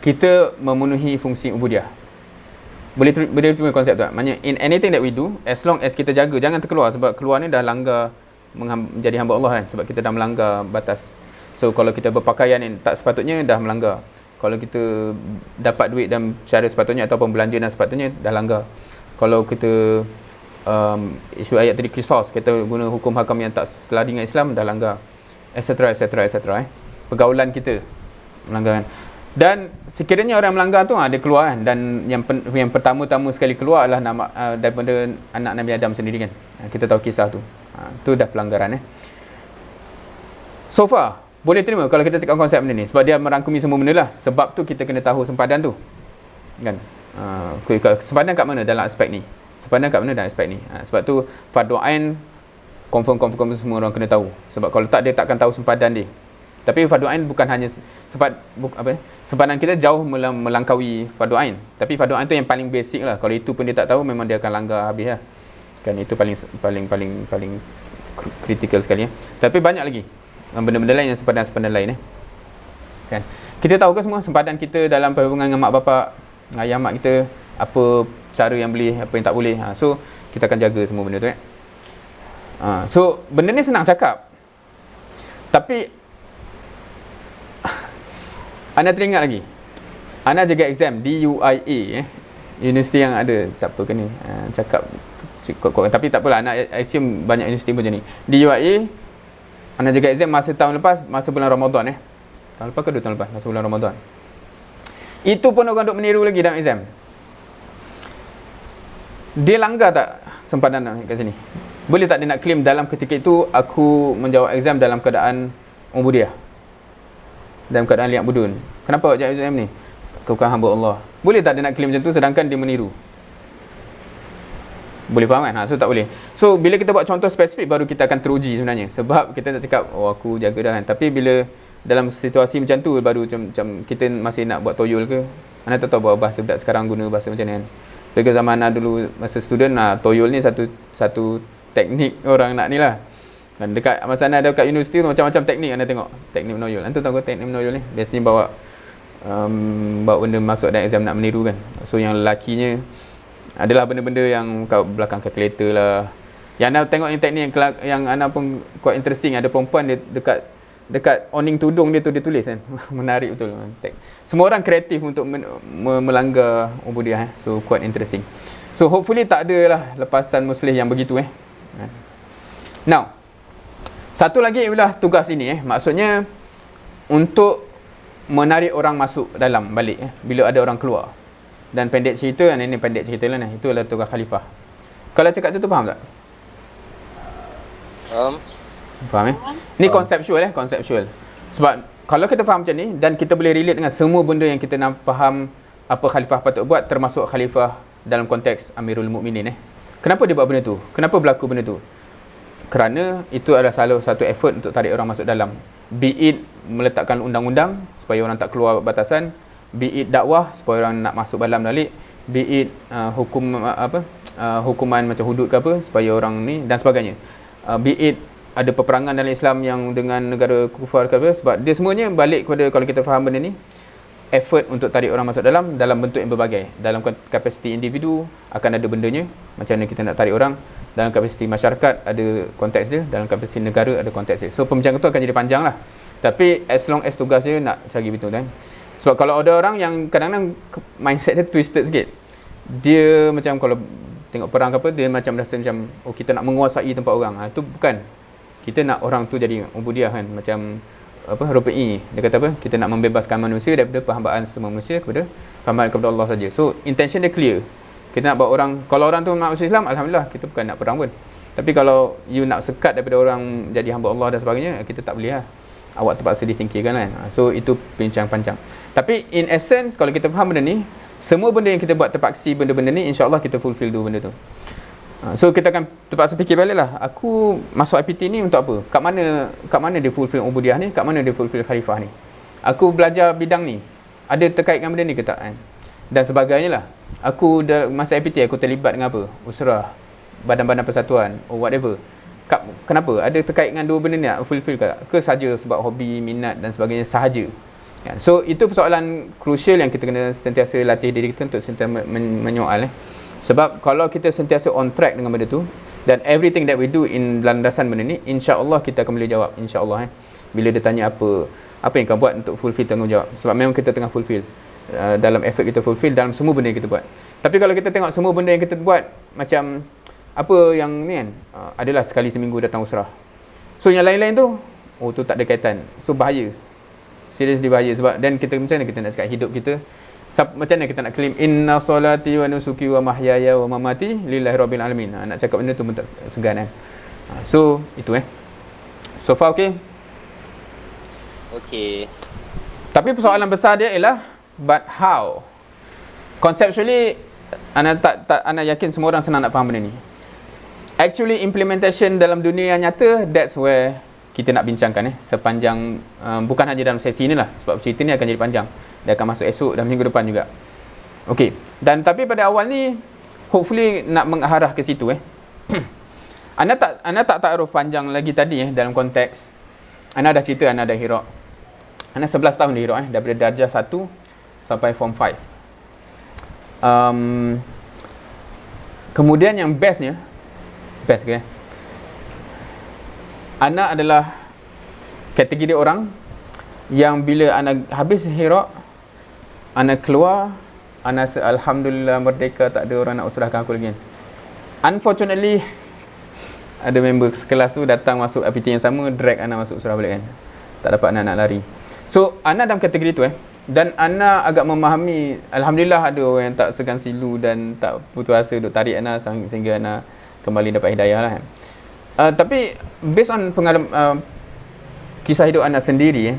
kita memenuhi fungsi ubudiah. Boleh terima konsep tu. Maknanya in anything that we do, as long as kita jaga, jangan terkeluar, sebab keluar ni dah langgar menjadi hamba Allah kan, sebab kita dah melanggar batas. So kalau kita berpakaian yang tak sepatutnya, dah melanggar. Kalau kita dapat duit dan cara sepatutnya ataupun belanja dan sepatutnya, dah langgar. Kalau kita isu ayat tadi qisas, kita guna hukum hakam yang tak selari dengan Islam, dah langgar, etc. Pergaulan kita melanggar kan. Dan sekiranya orang melanggar tu dia keluar kan, dan yang pertama-tama sekali keluar adalah daripada anak Nabi Adam sendiri kan. Kita tahu kisah tu. Tu dah pelanggaran So far boleh terima kalau kita cakap konsep benda ni, sebab dia merangkumi semua benda lah. Sebab tu kita kena tahu sempadan tu kan. Sempadan kat mana dalam aspek ni? Sempadan kat mana dalam aspek ni? Sebab tu fardu ain confirm semua orang kena tahu. Sebab kalau tak, dia takkan tahu sempadan dia. Tapi fardu ain bukan hanya sempadan kita jauh melangkaui fardu ain. Tapi fardu ain tu yang paling basic lah. Kalau itu pun dia tak tahu, memang dia akan langgar habis lah. Kan itu paling kritikal sekali Tapi banyak lagi benda-benda lain yang sempadan lain kan. Kita tahu ke semua sempadan kita dalam perhubungan dengan mak bapak, dengan ayah mak kita, apa cara yang boleh, apa yang tak boleh. So kita akan jaga semua benda tu So benda ni senang cakap, tapi anda teringat lagi, anda jaga exam DUIA universiti yang ada, tak apa ke ni cakap cukup, tapi tak apalah, anak assume banyak universiti pun macam ni. DUIA anda jaga exam masa tahun lepas, masa bulan Ramadan tahun lepas ke 2 tahun lepas, masa bulan Ramadan. Itu pun orang duk meniru lagi dalam exam. Dia langgar tak sempadan kat sini? Boleh tak dia nak claim dalam ketika itu aku menjawab exam dalam keadaan ubudiah, dalam keadaan liat budun? Kenapa awak jawab exam ni? Kau bukan hamba Allah. Boleh tak dia nak claim macam tu sedangkan dia meniru? Boleh faham kan? So tak boleh. So bila kita buat contoh spesifik, baru kita akan teruji sebenarnya. Sebab kita tak cakap aku jaga dah kan. Tapi bila dalam situasi macam tu, baru macam kita masih nak buat toyol ke, anda tak tahu bahasa budak sekarang guna bahasa macam ni kan. Pada zaman dulu masa student, toyol ni satu teknik orang nak ni lah. Dan dekat masa anda ada dekat universiti tu, macam-macam teknik anda tengok. Teknik menoyol. Anda tahu teknik menoyol ni? Biasanya bawa benda masuk dalam exam nak meniru kan. So yang lelakinya Adalah benda-benda yang kat belakang kalkulator lah. Yang anda tengok yang teknik yang anda pun quite interesting. Ada perempuan dia dekat awning tudung dia tu dia tulis kan. Menarik betul. Semua orang kreatif untuk melanggar ubudiah. So quite interesting. So hopefully tak ada lah lepasan muslih yang begitu Now, satu lagi ialah tugas ini maksudnya untuk menarik orang masuk dalam balik bila ada orang keluar. Dan pendek cerita, ini pendek cerita lah itu adalah tugas khalifah. Kalau cakap tu faham tak? Faham Ni konseptual Sebab kalau kita faham macam ni dan kita boleh relate dengan semua benda yang kita nak faham apa khalifah patut buat, termasuk khalifah dalam konteks Amirul Mukminin Kenapa dia buat benda tu? Kenapa berlaku benda tu? Kerana itu adalah salah satu effort untuk tarik orang masuk dalam. Be it meletakkan undang-undang supaya orang tak keluar batasan, be it dakwah supaya orang nak masuk dalam balik, be it hukuman macam hudud ke apa supaya orang ni dan sebagainya. Be it ada peperangan dalam Islam yang dengan negara kufar ke apa, sebab dia semuanya balik kepada, kalau kita faham benda ni, effort untuk tarik orang masuk dalam bentuk yang berbagai. Dalam kapasiti individu akan ada bendanya, macam mana kita nak tarik orang. Dalam kapasiti masyarakat ada konteks dia, dalam kapasiti negara ada konteks dia. So pembincangan tu akan jadi panjang lah. Tapi as long as tugas dia nak cari betul kan. Sebab kalau ada orang yang kadang-kadang mindset dia twisted sikit. Dia macam kalau tengok perang ke apa, dia macam rasa macam kita nak menguasai tempat orang. Itu bukan. Kita nak orang tu jadi ubudiah kan. Macam Rupi'i, dia kata apa? Kita nak membebaskan manusia daripada perhambaan semua manusia kepada perhambaan kepada Allah saja. So intention dia clear. Kita nak buat orang, kalau orang tu nak masuk Islam, alhamdulillah, kita bukan nak perang pun. Tapi kalau you nak sekat daripada orang jadi hamba Allah dan sebagainya, kita tak boleh lah. Awak terpaksa disingkirkan kan. So itu bincang panjang. Tapi in essence, kalau kita faham benda ni, semua benda yang kita buat terpaksi benda-benda ni, insya-Allah kita fulfill dua benda tu. So kita akan terpaksa fikir balik lah, aku masuk IPT ni untuk apa? Kat mana dia fulfill ubudiah ni? Kat mana dia fulfill khalifah ni? Aku belajar bidang ni, ada terkait dengan benda ni ke tak kan? Dan sebagainya lah. Aku masa IPT aku terlibat dengan apa? Usrah, badan-badan persatuan, or whatever. Kenapa? Ada terkait dengan dua benda ni nak fulfill ke tak? Ke sahaja sebab hobi, minat dan sebagainya sahaja? Kan? So itu persoalan crucial yang kita kena sentiasa latih diri kita untuk sentiasa menyoal Sebab kalau kita sentiasa on track dengan benda tu, dan everything that we do in landasan benda ni, insya-Allah kita akan boleh jawab, insya-Allah bila dia tanya apa yang kau buat untuk fulfill tanggungjawab. Sebab memang kita tengah fulfill dalam effort kita fulfill dalam semua benda yang kita buat. Tapi kalau kita tengok semua benda yang kita buat macam apa yang ni kan, adalah sekali seminggu datang usrah. So yang lain-lain tu, tu tak ada kaitan. So bahaya. Seriously bahaya. Sebab dan kita macam mana kita nak cakap hidup kita, macam mana kita nak claim inna solati wa nusuki wa mahyaya wa mamati lillahi rabbil alamin. Nak cakap benda tu pun tak segan kan. So itu so far okay? Okay. Tapi persoalan besar dia ialah but how? Conceptually ana yakin semua orang senang nak faham benda ni. Actually implementation dalam dunia yang nyata, that's where kita nak bincangkan sepanjang bukan hanya dalam sesi ni lah, sebab cerita ni akan jadi panjang. Dia akan masuk esok dan minggu depan juga. Okey. Dan tapi pada awal ni hopefully nak mengarah ke situ Ana tak taaruf panjang lagi tadi dalam konteks. Ana dah cerita ana ada Hira. Ana 11 tahun di Hira daripada darjah 1 sampai form 5. Kemudian yang best ke? Ana adalah kategori orang yang bila ana habis Hira, ana keluar, ana alhamdulillah merdeka, tak ada orang nak usrahkan aku lagi. Unfortunately, ada member sekelas tu datang masuk IPT yang sama, drag ana masuk usrah balik kan. Tak dapat nak lari. So, ana dalam kategori tu dan ana agak memahami, alhamdulillah ada orang yang tak segan silu dan tak putus asa duk tarik ana sehingga ana kembali dapat hidayah lah. Tapi based on pengalaman kisah hidup ana sendiri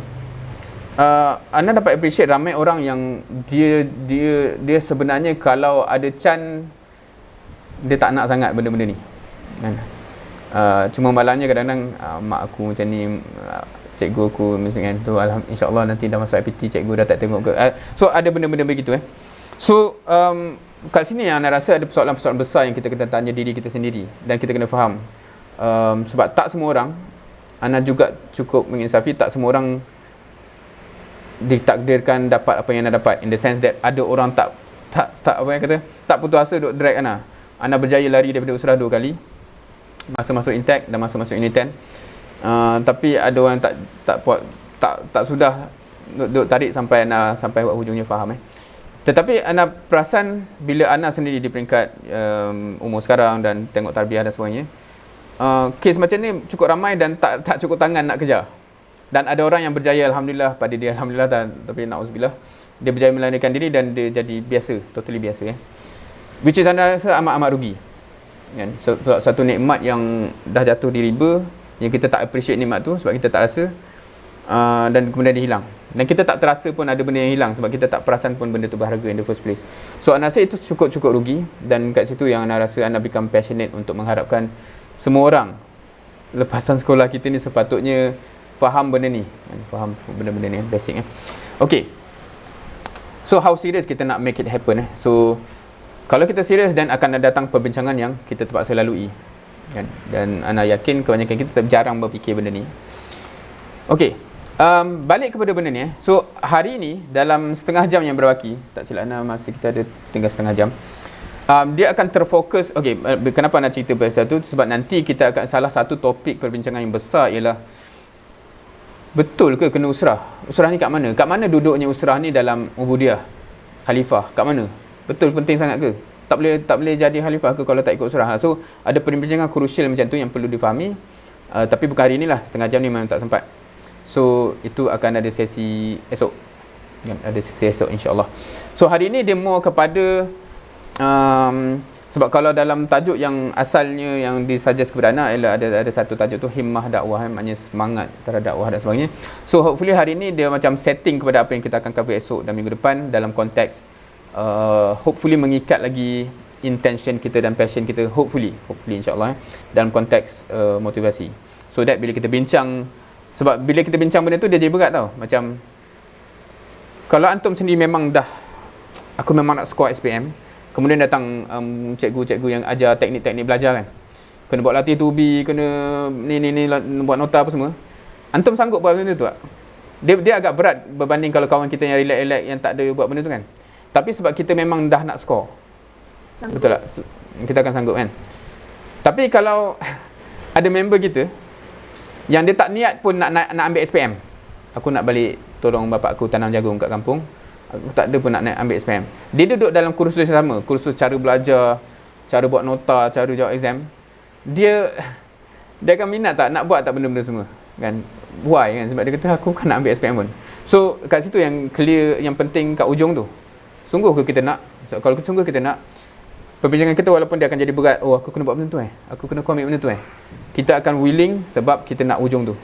ana dapat appreciate ramai orang yang dia sebenarnya kalau ada chance dia tak nak sangat benda-benda ni kan. Cuma malangnya kadang-kadang mak aku macam ni, cikgu aku misalkan tu, insya-Allah nanti dah masuk IPT cikgu dah tak tengok ke. So ada benda-benda begitu So kat sini yang ana rasa ada persoalan-persoalan besar yang kita kena tanya diri kita sendiri dan kita kena faham. Sebab tak semua orang, ana juga cukup menginsafi, tak semua orang ditakdirkan dapat apa yang anda dapat, in the sense that ada orang tak tak apa yang kata, tak putus asa duk drag Ana. Ana berjaya lari daripada usrah 2 kali. Masa masuk Intek dan masa masuk Unit 10. Tapi ada orang tak sudah duk tarik sampai Ana sampai hujungnya faham Tetapi Ana perasan bila Ana sendiri di peringkat umur sekarang dan tengok tarbiyah dan sebagainya, kes macam ni cukup ramai dan tak cukup tangan nak kejar. Dan ada orang yang berjaya alhamdulillah pada dia, alhamdulillah, tapi na'udzubillah, dia berjaya melarikan diri dan dia jadi biasa, totally biasa which is Ana rasa amat rugi kan. Satu nikmat yang dah jatuh di riba, yang kita tak appreciate nikmat tu sebab kita tak rasa, dan kemudian dia hilang. Dan kita tak terasa pun ada benda yang hilang sebab kita tak perasan pun benda tu berharga in the first place. So Ana rasa itu cukup rugi, dan kat situ yang Ana rasa Ana become passionate untuk mengharapkan semua orang lepasan sekolah kita ni sepatutnya faham benda ni, faham benda-benda ni basic Okay. So how serious kita nak make it happen So kalau kita serius, dan akan datang perbincangan yang kita terpaksa lalui kan? Dan Ana yakin kebanyakan kita jarang berfikir benda ni. Okay, balik kepada benda ni So hari ni dalam setengah jam yang berbaki, tak silap Ana masih kita ada tinggal setengah jam, dia akan terfokus. Okay, kenapa nak cerita pasal tu? Sebab nanti kita akan, salah satu topik perbincangan yang besar ialah, betul ke kena usrah? Usrah ni kat mana? Kat mana duduknya usrah ni dalam ubudiyah khalifah? Kat mana? Betul penting sangat ke? Tak boleh jadi khalifah ke kalau tak ikut usrah? So ada perbincangan krusial macam tu yang perlu difahami. Tapi bukan hari ni lah, setengah jam ni memang tak sempat. So itu akan ada sesi esok. Ada sesi esok insya-Allah. So hari ni dia more kepada sebab kalau dalam tajuk yang asalnya yang disuggest kepada anak ialah ada satu tajuk tu himmah dakwah, maknanya semangat terhadap dakwah dan sebagainya. So hopefully hari ni dia macam setting kepada apa yang kita akan cover esok dan minggu depan dalam konteks hopefully mengikat lagi intention kita dan passion kita, hopefully insya-Allah dalam konteks motivasi. So that bila kita bincang, sebab bila kita bincang benda tu dia jadi berat tau. Macam kalau antum sendiri memang dah, aku memang nak score SPM, kemudian datang cikgu-cikgu yang ajar teknik-teknik belajar kan, kena buat latih tubi, kena ni buat nota apa semua, antum sanggup buat benda tu tak? Dia agak berat berbanding kalau kawan kita yang relax-relax yang tak ada buat benda tu kan. Tapi sebab kita memang dah nak score, sanggup. Betul tak? Kita akan sanggup kan. Tapi kalau ada member kita yang dia tak niat pun nak ambil SPM, aku nak balik tolong bapak aku tanam jagung kat kampung, aku tak ada pun nak ambil SPM, dia duduk dalam kursus yang sama, kursus cara belajar, cara buat nota, cara jawab exam, dia akan minat tak, nak buat tak benda-benda semua kan. Why kan? Sebab dia kata aku kan nak ambil SPM pun. So kat situ yang clear, yang penting kat ujung tu, sungguh ke kita nak? So, kalau sungguh kita nak, perbincangan kita walaupun dia akan jadi berat, oh aku kena buat benda tu aku kena komit benda tu kita akan willing sebab kita nak ujung tu,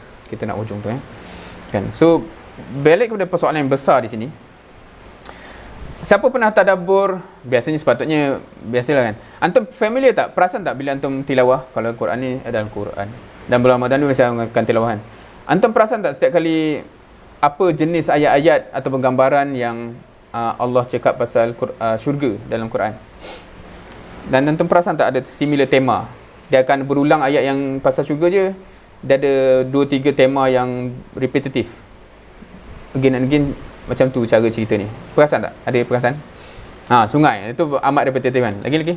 kan. So balik kepada persoalan yang besar di sini, siapa pernah tadabbur? Biasanya sepatutnya biasalah kan. Antum familiar tak, perasan tak bila antum tilawah, kalau Quran ni adalah Quran dan bulan Ramadan ni biasa akan tilawahan, antum perasan tak setiap kali apa jenis ayat-ayat atau gambaran yang Allah cakap pasal syurga dalam Quran? Dan antum perasan tak ada similar tema? Dia akan berulang ayat yang pasal syurga je, dia ada 2-3 tema yang repetitif, again and again. Macam tu cara cerita ni. Perasan tak? Ada perasan? Sungai. Itu amat repetitif kan? Lagi-lagi?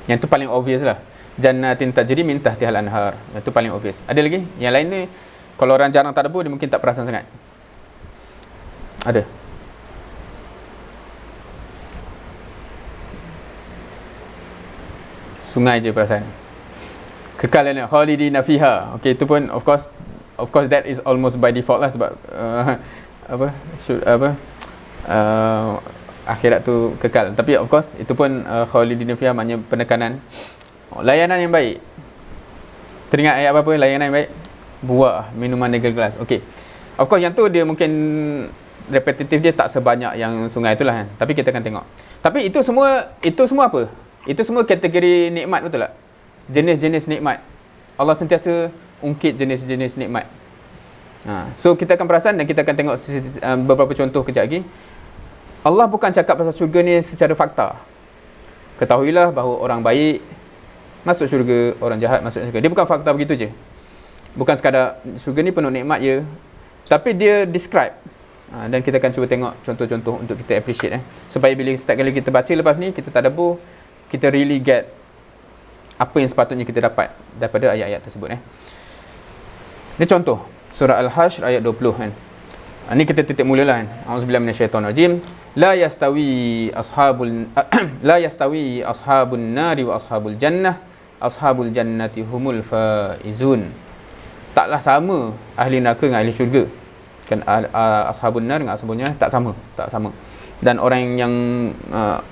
Yang tu paling obvious lah. Jannatin tajri min tahtihal anhar. Yang tu paling obvious. Ada lagi? Yang lain ni, kalau orang jarang tadabbur, dia mungkin tak perasan sangat. Ada? Sungai je perasan. Kekalan khalidina fiha. Okay, itu pun of course that is almost by default lah, sebab akhirat tu kekal. Tapi of course itu pun khalidina fiha maknanya penekanan. Layanan yang baik. Teringat ayat apa? Layanan yang baik, buah minuman negeri gelas. Okay, of course yang tu dia mungkin repetitif, dia tak sebanyak yang sungai itulah kan. Tapi kita akan tengok. Tapi itu semua apa? Itu semua kategori nikmat, betul tak? Jenis-jenis nikmat. Allah sentiasa ungkit jenis-jenis nikmat. So kita akan perasan dan kita akan tengok beberapa contoh kejap lagi. Allah bukan cakap pasal syurga ni secara fakta. Ketahuilah bahawa orang baik masuk syurga, orang jahat masuk syurga. Dia bukan fakta begitu je. Bukan sekadar syurga ni penuh nikmat je, tapi dia describe. Dan kita akan cuba tengok contoh-contoh untuk kita appreciate supaya bila setiap kali kita baca lepas ni, kita tadabbur, kita really get apa yang sepatutnya kita dapat daripada ayat-ayat tersebut. Ini contoh surah Al-Hashr ayat 20 kan. Ini kita titik mulalah kan. Auzubillahi minasyaitonirrajim. La yastawi ashabun nari wa ashabul jannah. Ashabul jannati humul faizun. Taklah sama ahli neraka dengan ahli syurga. Kan ashabun nar dengan ashabul jannah tak sama. Dan orang yang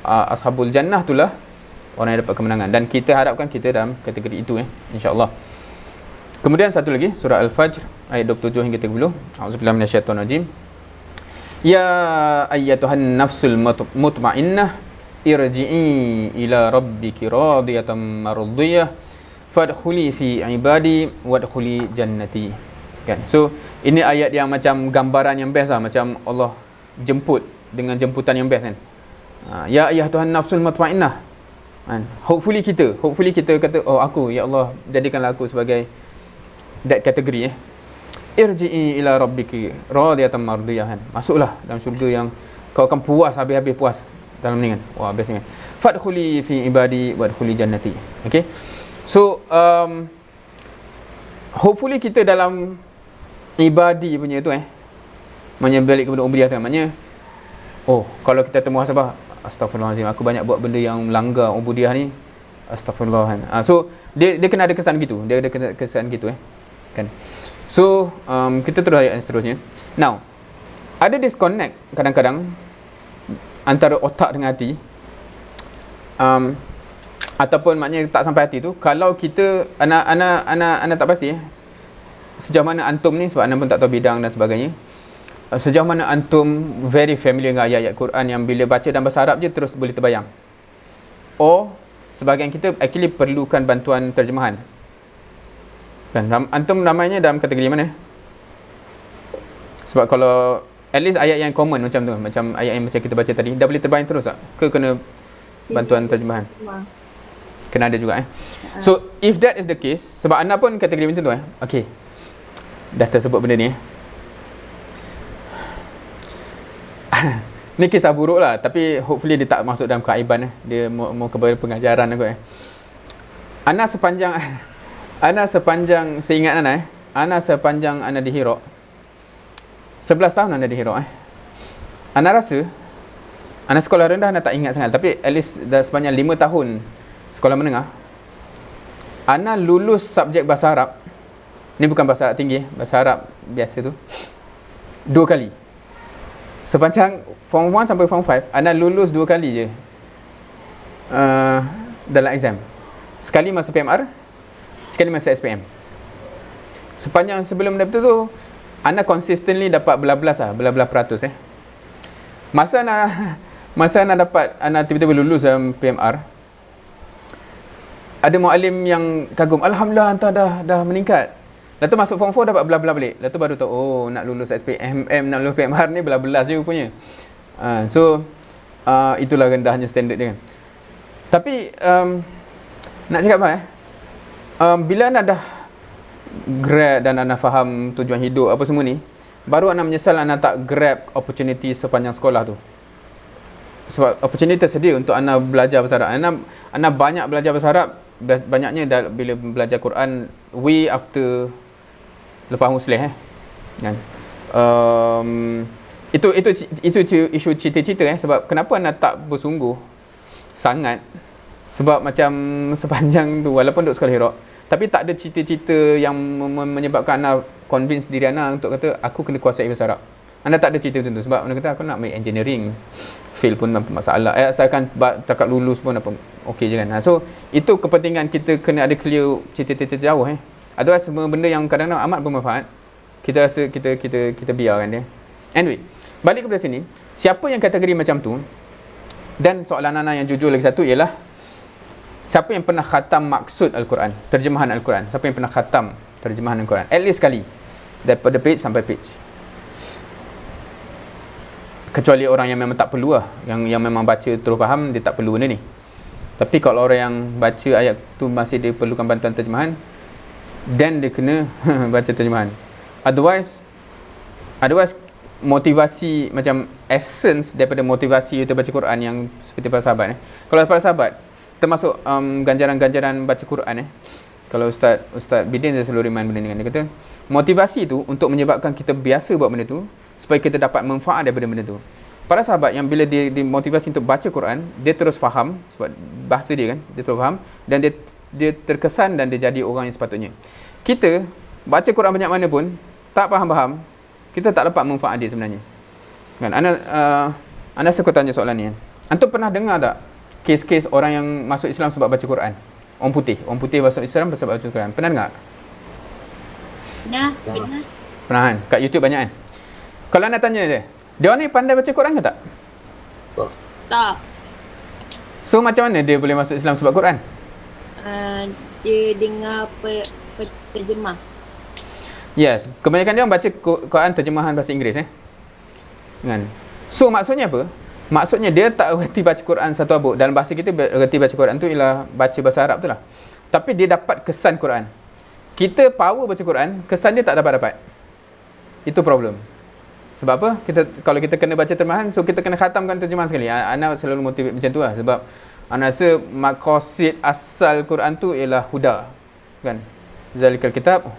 ashabul jannah itulah orang yang dapat kemenangan, dan kita harapkan kita dalam kategori itu insya-Allah. Kemudian satu lagi surah Al-Fajr ayat 27 hingga 30. Auzubillahi minasyaitonirrajim. Ya ayyatuhan nafsul mutmainnah irji'i ila rabbiki radiyatan mardiyah fadkhuli fi ibadi wadkhuli jannati. Kan? So ini ayat yang macam gambaran yang best lah, macam Allah jemput dengan jemputan yang best kan. Ya ayyatuhan nafsul mutmainnah. Hopefully kita kata, oh aku, ya Allah, jadikanlah aku sebagai that kategori irji'i ila rabbiki radiyatan mardiyah. Masuklah dalam syurga yang kau akan puas, habis-habis puas dalam ni kan. Wah, bestnya. Fadkhuli fi ibadi wadkhuli jannati. Okay, so hopefully kita dalam ibadi punya tu maknanya balik kepada ubudiyyah tu, maknanya oh, kalau kita temu muhasabah, astagfirullahalazim, aku banyak buat benda yang melanggar ubudiyyah ni, astagfirullah. So dia kena ada kesan gitu, kan. So kita terus ayat seterusnya. Now ada disconnect kadang-kadang antara otak dengan hati, ataupun maknanya tak sampai hati tu. Kalau kita anak tak pasti sejauh mana antum ni, sebab anda pun tak tahu bidang dan sebagainya, sejauh mana antum very familiar dengan ayat-ayat Quran yang bila baca dalam bahasa Arab je terus boleh terbayang, sebahagian kita actually perlukan bantuan terjemahan kan. Antum namanya dalam kategori mana? Sebab kalau at least ayat yang common macam tu, macam ayat yang macam kita baca tadi, dah boleh terbayang terus tak? Kena bantuan terjemahan? Kena ada juga So if that is the case, sebab anda pun kategori macam tu okay, dah tersebut benda ni ni kisah buruk lah, tapi hopefully dia tak masuk dalam keaiban dia mau kepada pengajaran aku Ana sepanjang seingat Ana sepanjang Ana di Hira 11 tahun Ana di Hira Ana rasa Ana sekolah rendah Ana tak ingat sangat, tapi at least dah sepanjang 5 tahun sekolah menengah Ana lulus subjek bahasa Arab. Ni bukan bahasa Arab tinggi, bahasa Arab biasa tu, 2 kali. Sepanjang form 1 sampai form 5 Ana lulus 2 kali je dalam exam. Sekali masa PMR, sekali masa SPM. Sepanjang sebelum daripada tu Ana consistently dapat belas peratus Masa Ana dapat, Ana tiba-tiba lulus dalam PMR, ada muallim yang kagum, alhamdulillah hantar dah meningkat. Lepas tu masuk form 4 dapat belas balik. Lepas tu baru tahu, oh nak lulus SPM, nak lulus PMR ni belas je rupanya. So itulah rendahnya standard dia kan. Tapi nak cakap apa bila anda dah grab dan anda faham tujuan hidup apa semua ni, baru anda menyesal anda tak grab opportunity sepanjang sekolah tu. Sebab opportunity tersedia untuk anda belajar bahasa Arab. Anda banyak belajar bahasa Arab, banyaknya bila belajar Quran way after lepas muslim kan. Itu isu cita-cita sebab kenapa anda tak bersungguh sangat, sebab macam sepanjang tu walaupun duduk sekolah Hira, tapi tak ada cita-cita yang menyebabkan anda convince diri anda untuk kata aku kena kuasai bahasa Arab. Anda tak ada cita macam tu, sebab anda kata aku nak make engineering, fail pun apa masalah, asalkan takat lulus pun apa okey je kan. So itu kepentingan kita kena ada clear cita-cita jauh Otherwise semua benda yang kadang-kadang amat bermanfaat kita rasa kita biarkan dia. Anyway, balik kepada sini, siapa yang kategori macam tu, dan soalan Nana yang jujur lagi satu ialah siapa yang pernah khatam maksud Al-Quran, terjemahan Al-Quran? Siapa yang pernah khatam terjemahan Al-Quran at least sekali daripada page sampai page? Kecuali orang yang memang tak perlu yang memang baca terus faham, dia tak perlu benda ni. Tapi kalau orang yang baca ayat tu masih dia perlukan bantuan terjemahan, then dia kena baca terjemahan. Otherwise motivasi, macam essence daripada motivasi kita baca Quran yang seperti para sahabat Kalau para sahabat termasuk ganjaran-ganjaran baca Quran Kalau Ustaz Bidin saya selalu remind benda ni, dia kata motivasi tu untuk menyebabkan kita biasa buat benda tu supaya kita dapat manfaat daripada benda tu. Para sahabat yang bila dia dimotivasi untuk baca Quran, dia terus faham sebab bahasa dia kan, dia terus faham dan dia terkesan dan dia jadi orang yang sepatutnya. Kita baca Quran banyak mana pun tak faham-faham, kita tak dapat manfaat dia sebenarnya. Kan? Ana suka tanya soalan ni. Antum pernah dengar tak kes-kes orang yang masuk Islam sebab baca Quran? Orang putih masuk Islam sebab baca Quran. Pernah dengar? Pernah. Pernah kan? Kat YouTube banyak kan? Kalau anda tanya dia orang ni pandai baca Quran ke tak? Tak. So macam mana dia boleh masuk Islam sebab Quran? Dia dengar terjemah. Yes, kebanyakan dia orang baca Quran terjemahan bahasa Inggeris kan? So maksudnya apa? Maksudnya dia tak reti baca Quran satu abuk. Dalam bahasa kita reti baca Quran tu ialah baca bahasa Arab tu lah. Tapi dia dapat kesan Quran. Kita power baca Quran, kesan dia tak dapat. Itu problem. Sebab apa? Kalau kita kena baca terjemahan, so kita kena khatamkan terjemahan sekali. Ana selalu motivate macam tu lah. Sebab ana rasa maqasid asal Quran tu ialah huda. Kan? Zalikal kitab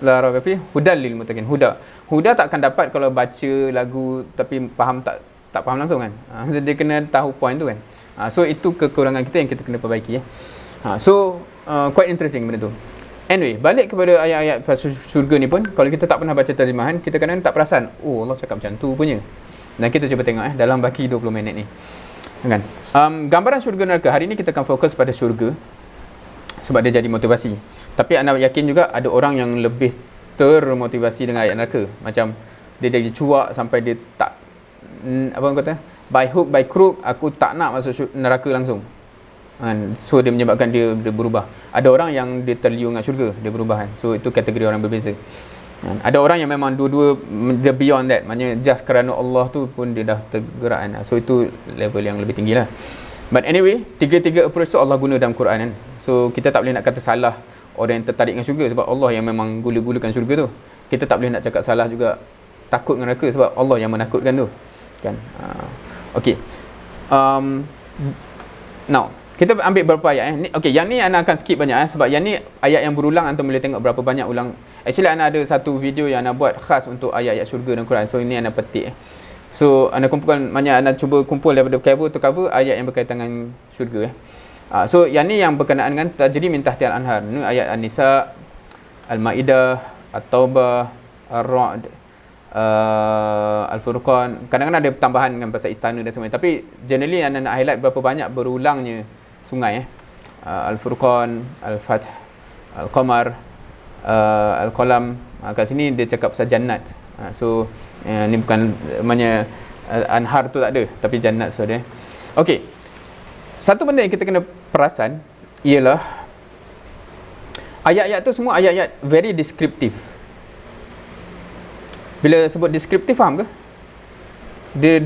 la raiba fihi hudal lil muttaqin. Huda tak akan dapat kalau baca lagu tapi faham tak faham langsung kan. Dia kena tahu point tu kan. So itu kekurangan kita yang kita kena perbaiki. So quite interesting benda tu. Anyway, balik kepada ayat-ayat pasal syurga ni pun, kalau kita tak pernah baca terjemahan, kita kadang tak perasan, oh Allah cakap macam tu punya. Dan kita cuba tengok dalam baki 20 minit ni. Kan? Gambaran syurga neraka, hari ni kita akan fokus pada syurga sebab dia jadi motivasi. Tapi anda yakin juga ada orang yang lebih termotivasi dengan ayat neraka. Macam dia jadi cuak sampai dia tak, apa orang kata, by hook by crook, aku tak nak masuk neraka langsung. So dia menyebabkan dia berubah. Ada orang yang dia terliur dengan syurga, dia berubah kan. So itu kategori orang berbeza. Ada orang yang memang dua-dua dia beyond that, maknanya just kerana Allah tu pun dia dah tergerak kan. So itu level yang lebih tinggi lah. But anyway, tiga-tiga approach tu Allah guna dalam Quran kan. So kita tak boleh nak kata salah orang yang tertarik dengan syurga sebab Allah yang memang gula-gulakan syurga tu. Kita tak boleh nak cakap salah juga takut dengan neraka sebab Allah yang menakutkan tu kan. Okay, now kita ambil beberapa ayat Okay, yang ni Ana akan skip banyak sebab yang ni ayat yang berulang. Antum boleh tengok berapa banyak ulang. Actually Ana ada satu video yang Ana buat khas untuk ayat-ayat syurga dalam Quran. So ini Ana petik So Ana kumpulkan banyak, Ana cuba kumpul daripada cover to cover ayat yang berkaitan dengan syurga So yang ni yang berkenaan dengan tajri min tahtial anhar. Ni ayat An-Nisa, Al-Maidah, At-Taubah, Ar-Ra'd, Al-Furqan. Kadang-kadang ada tambahan dengan pasal istana dan sebagainya. Tapi generally Ana nak highlight berapa banyak berulangnya sungai Al-Furqan, Al-Fath, Al-Qamar, Al-Qalam. Kat sini dia cakap pasal jannat. So ni bukan maknanya anhar tu tak ada, tapi jannat so ada. Okey. Satu benda yang kita kena perasan ialah ayat-ayat tu semua ayat-ayat very descriptive. Bila sebut descriptive, faham ke? Dia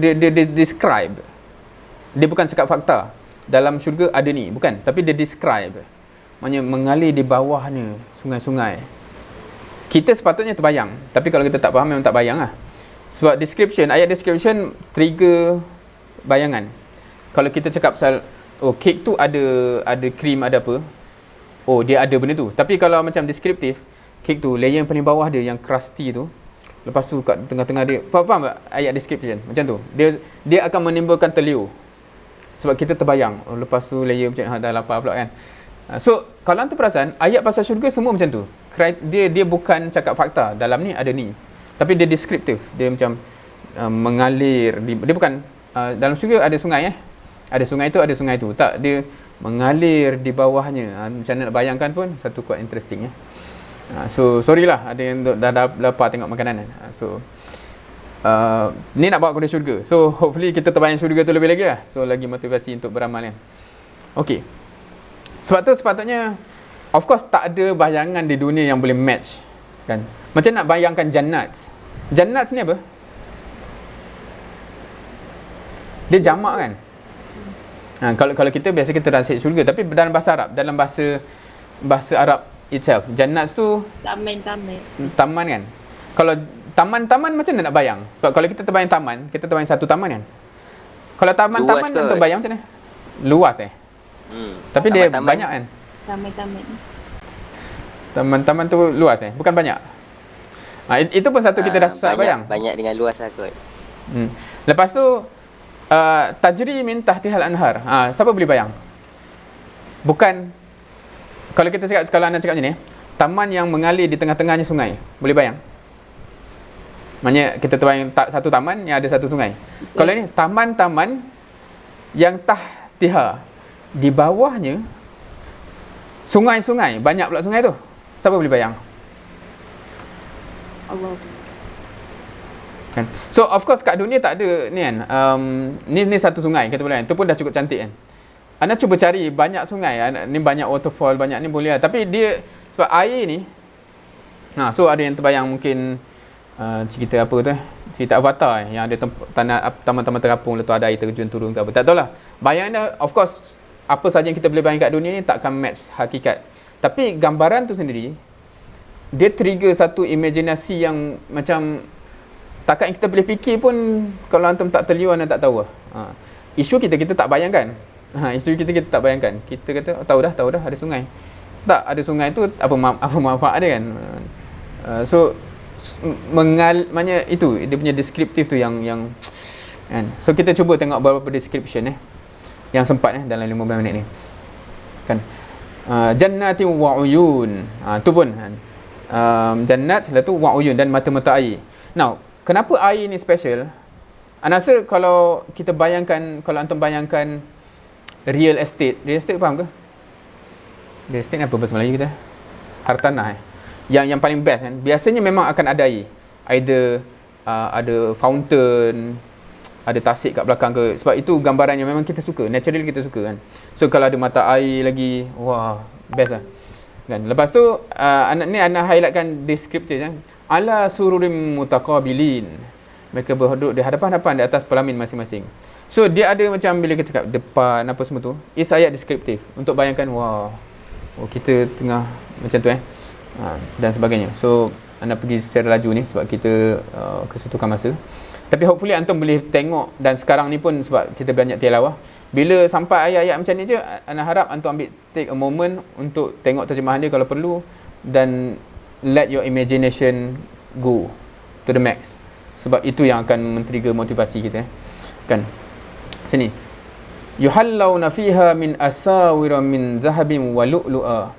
describe. Dia bukan cakap fakta. Dalam syurga ada ni, bukan. Tapi dia describe. Maksudnya mengalir di bawahnya sungai-sungai. Kita sepatutnya terbayang. Tapi kalau kita tak faham, memang tak bayang lah. Sebab description, ayat description trigger bayangan. Kalau kita cakap pasal, oh kek tu ada krim, ada apa. Oh dia ada benda tu. Tapi kalau macam descriptive, kek tu layer yang paling bawah dia, yang crusty tu. Lepas tu kat tengah-tengah dia, faham tak ayat description macam tu? Dia akan menimbulkan terliur. Sebab kita terbayang, oh, lepas tu layer macam dah lapar pula kan. So kalau anda perasan, ayat pasal syurga semua macam tu. Dia bukan cakap fakta, dalam ni ada ni. Tapi dia descriptive. Dia macam mengalir. Dia bukan, dalam syurga ada sungai ada sungai tu, ada sungai tu. Tak, dia mengalir di bawahnya. Macam mana nak bayangkan pun, satu quite interesting So sorry lah, ada yang dah lapar tengok makanan So ni nak bawa kepada syurga. So hopefully kita terbayang syurga tu lebih lagi lah. So lagi motivasi untuk beramal kan. Okay, sebab tu sepatutnya, of course tak ada bayangan di dunia yang boleh match kan. Macam nak bayangkan jannat. Jannat ni apa? Dia jamak kan. Kalau kita biasa kita translate syurga, tapi dalam bahasa Arab, dalam bahasa Arab itself, jannat tu Taman. taman kan. Kalau taman-taman macam mana nak bayang? Sebab kalau kita terbayang taman, kita terbayang satu taman kan. Kalau taman-taman Luas kot. untuk bayang macam mana? Luas Tapi dia Taman-taman. banyak kan? Taman-taman. Taman-taman tu luas bukan banyak. Itu pun satu kita dah susah nak bayang. Banyak dengan luas lah kot. Lepas tu tajri min tahtihal anhar. Siapa boleh bayang? Bukan, kalau kita cakap, kalau anda cakap macam ni, taman yang mengalir di tengah-tengahnya sungai. Boleh bayang? Maknanya kita terbayang satu taman yang ada satu sungai. Kalau ni taman-taman yang tahtiha, di bawahnya sungai-sungai, banyak pula sungai tu. Siapa boleh bayang? Allah. Kan? So of course kat dunia tak ada ni kan. Ni satu sungai kata boleh kan. Tu pun dah cukup cantik kan. Anda cuba cari banyak sungai, ni banyak waterfall, banyak ni boleh lah. Tapi dia sebab air ni, so ada yang terbayang mungkin cerita apa tu cerita Avatar yang ada taman-taman terapung, lepas tu ada air terjun turun ke apa. Tak tahulah. Bayangnya of course apa saja yang kita boleh bayang kat dunia ni takkan match hakikat. Tapi gambaran tu sendiri dia trigger satu imaginasi yang macam takat yang kita boleh fikir pun kalau antum tak terliur anda tak tahu lah. Isu kita tak bayangkan. Isu kita tak bayangkan. Kita kata tahu dah ada sungai. Tak ada sungai tu apa manfaat dia kan. So maknanya itu dia punya deskriptif tu yang kan. So kita cuba tengok beberapa description yang sempat dalam 15 minit ni. Kan. Jannatin wa uyun. Tu pun kan. Jannat lepas tu wa uyun dan mata-mata air. Now, kenapa air ni special? Ana rasa kalau kita bayangkan, kalau antum bayangkan real estate faham ke? Real estate ni apa bahasa Melayu kita? Hartanah yang paling best kan. Biasanya memang akan ada air. Either ada fountain, ada tasik kat belakang ke. Sebab itu gambaran yang memang kita suka, natural kita suka kan. So kalau ada mata air lagi, wah, best lah. Kan. Lepas tu anak highlightkan descriptor kan. Ala sururim mutaqabilin. Mereka berduduk di hadapan-hadapan di atas pelamin masing-masing. So dia ada macam bila kita cakap depan apa semua tu, it's ayat deskriptif untuk bayangkan wah, kita tengah macam tu dan sebagainya. So anda pergi secara laju ni sebab kita kesetukan masa. Tapi hopefully antum boleh tengok, dan sekarang ni pun sebab kita banyak tilawah, bila sampai ayat-ayat macam ni je, anda harap antum ambil take a moment untuk tengok terjemahan dia kalau perlu, dan let your imagination go to the max. Sebab itu yang akan men-trigger motivasi kita kan. Sini. Yuhallawna fiha min asawira min zahabin wa lu'lu'a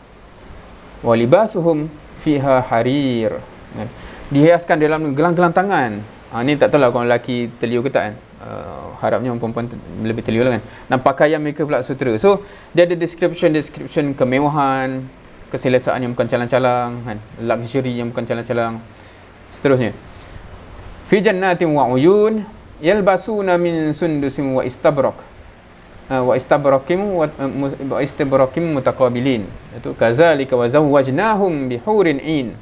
wa libasuhum fiha harir. Kan? Dihiaskan dalam gelang-gelang tangan. Ni tak tahulah kalau lelaki terliur ke tak kan. Harapnya perempuan lebih terliur lah kan. Dan pakaian mereka pula sutera. So dia ada description kemewahan, keselesaan yang bukan calang-calang kan? Luxury yang bukan calang-calang. Seterusnya. Fi jannatin wa uyun yalbasuna min sundusin wa istabrak wa istabrakim mutaqabilin. Itu kazalika wa zawwajnahum bihurin in.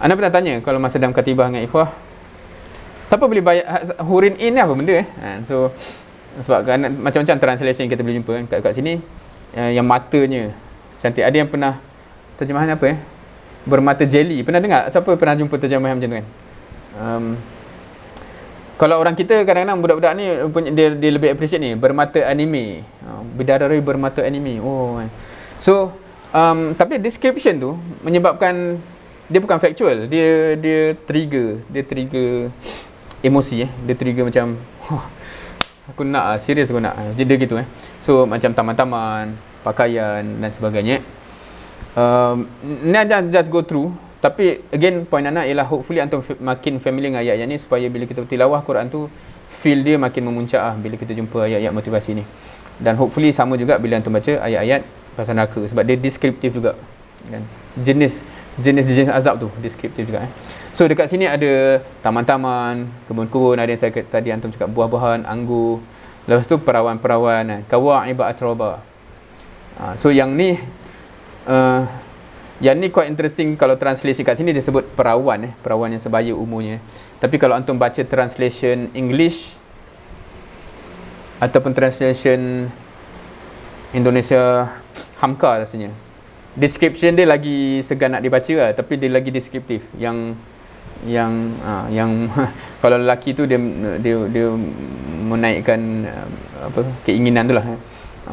Anda pernah tanya kalau masa dalam katibah dengan ikhwah, siapa boleh bayar hurin in ni apa benda So sebab macam-macam translation kita boleh jumpa kan kat sini, yang matanya cantik. Ada yang pernah terjemahan apa bermata jelly. Pernah dengar? Siapa pernah jumpa terjemahan macam tu kan? Kalau orang kita kadang-kadang budak-budak ni dia lebih appreciate ni bermata anime. Bidadari bermata anime. So tapi description tu menyebabkan dia bukan factual, dia trigger emosi dia trigger macam aku nak serius aku nak. Dia gitu So macam taman-taman, pakaian dan sebagainya. Ni just go through. Tapi again point anak ialah hopefully antum makin familiar dengan ayat-ayat ni supaya bila kita tilawah Quran tu feel dia makin memuncak bila kita jumpa ayat-ayat motivasi ni. Dan hopefully sama juga bila antum baca ayat-ayat pasal neraka sebab dia deskriptif juga kan. Jenis azab tu deskriptif juga So dekat sini ada taman-taman, kebun-kebun, ada yang tadi antum cakap buah-buahan, anggur. Lepas tu perawan-perawan kawa'iba atroba. So yang ni quite interesting. Kalau translation kat sini dia sebut perawan yang sebaya umurnya. Tapi kalau antum baca translation English ataupun translation Indonesia Hamka rasanya, description dia lagi segan nak dibaca lah, tapi dia lagi deskriptif. Yang yang kalau lelaki tu dia menaikkan keinginan tu lah.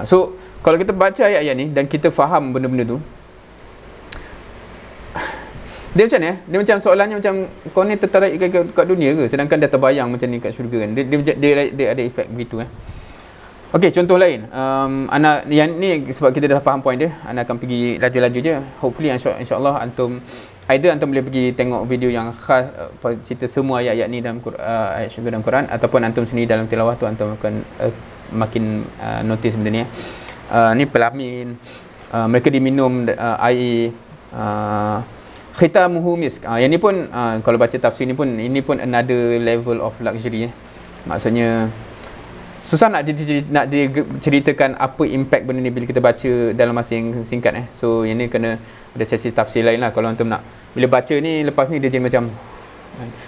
So kalau kita baca ayat-ayat ni dan kita faham benda-benda tu, dia macam ni dia macam soalannya macam kau ni tertarik kat dunia ke sedangkan dah terbayang macam ni kat syurga kan. Dia ada efek begitu. Okey, contoh lain. Anak yang ni sebab kita dah faham point dia, anak akan pergi laju-laju je. Hopefully insya-Allah antum either antum boleh pergi tengok video yang khas cerita semua ayat-ayat ni dalam ayat syurga dalam Quran, ataupun antum sendiri dalam tilawah tu antum akan makin notice benda ni. Ni pelamin, mereka diminum air khitamuhu misk. Yang ni pun kalau baca tafsir ni pun ini pun another level of luxury. Maksudnya susah nak diceritakan apa impact benda ni bila kita baca dalam masa yang singkat. So yang ni kena ada sesi tafsir lain lah. Kalau antum nak bila baca ni lepas ni dia jadi macam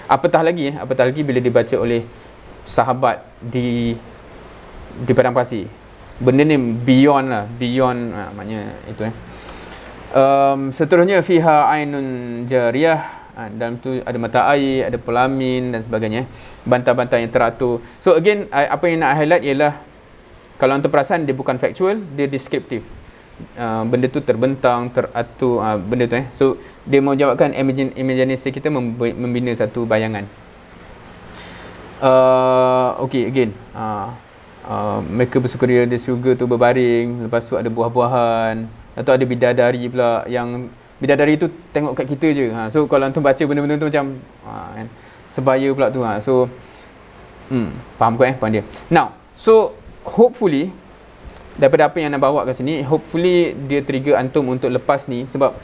apatah lagi bila dibaca oleh sahabat di padang pasir. Benda ni beyond maknanya itu. Seterusnya fiha ainun jariyah. Dalam tu ada mata air, ada pelamin dan sebagainya, bantal-bantal yang teratur. So again, apa yang nak highlight ialah kalau antum perasan dia bukan factual, dia deskriptif. Benda tu terbentang, teratur, benda tu So dia mau jawabkan imaginasi kita membina satu bayangan. Okay, again, mereka bersukaria di syurga tu berbaring, lepas tu ada buah-buahan, atau ada bidadari pula yang bidadari tu tengok kat kita je. So kalau antum baca benda-benda tu macam kan, sebaya pula tu. So faham kot point dia. Now, so hopefully daripada apa yang nak bawa kat sini, hopefully dia trigger antum untuk lepas ni, sebab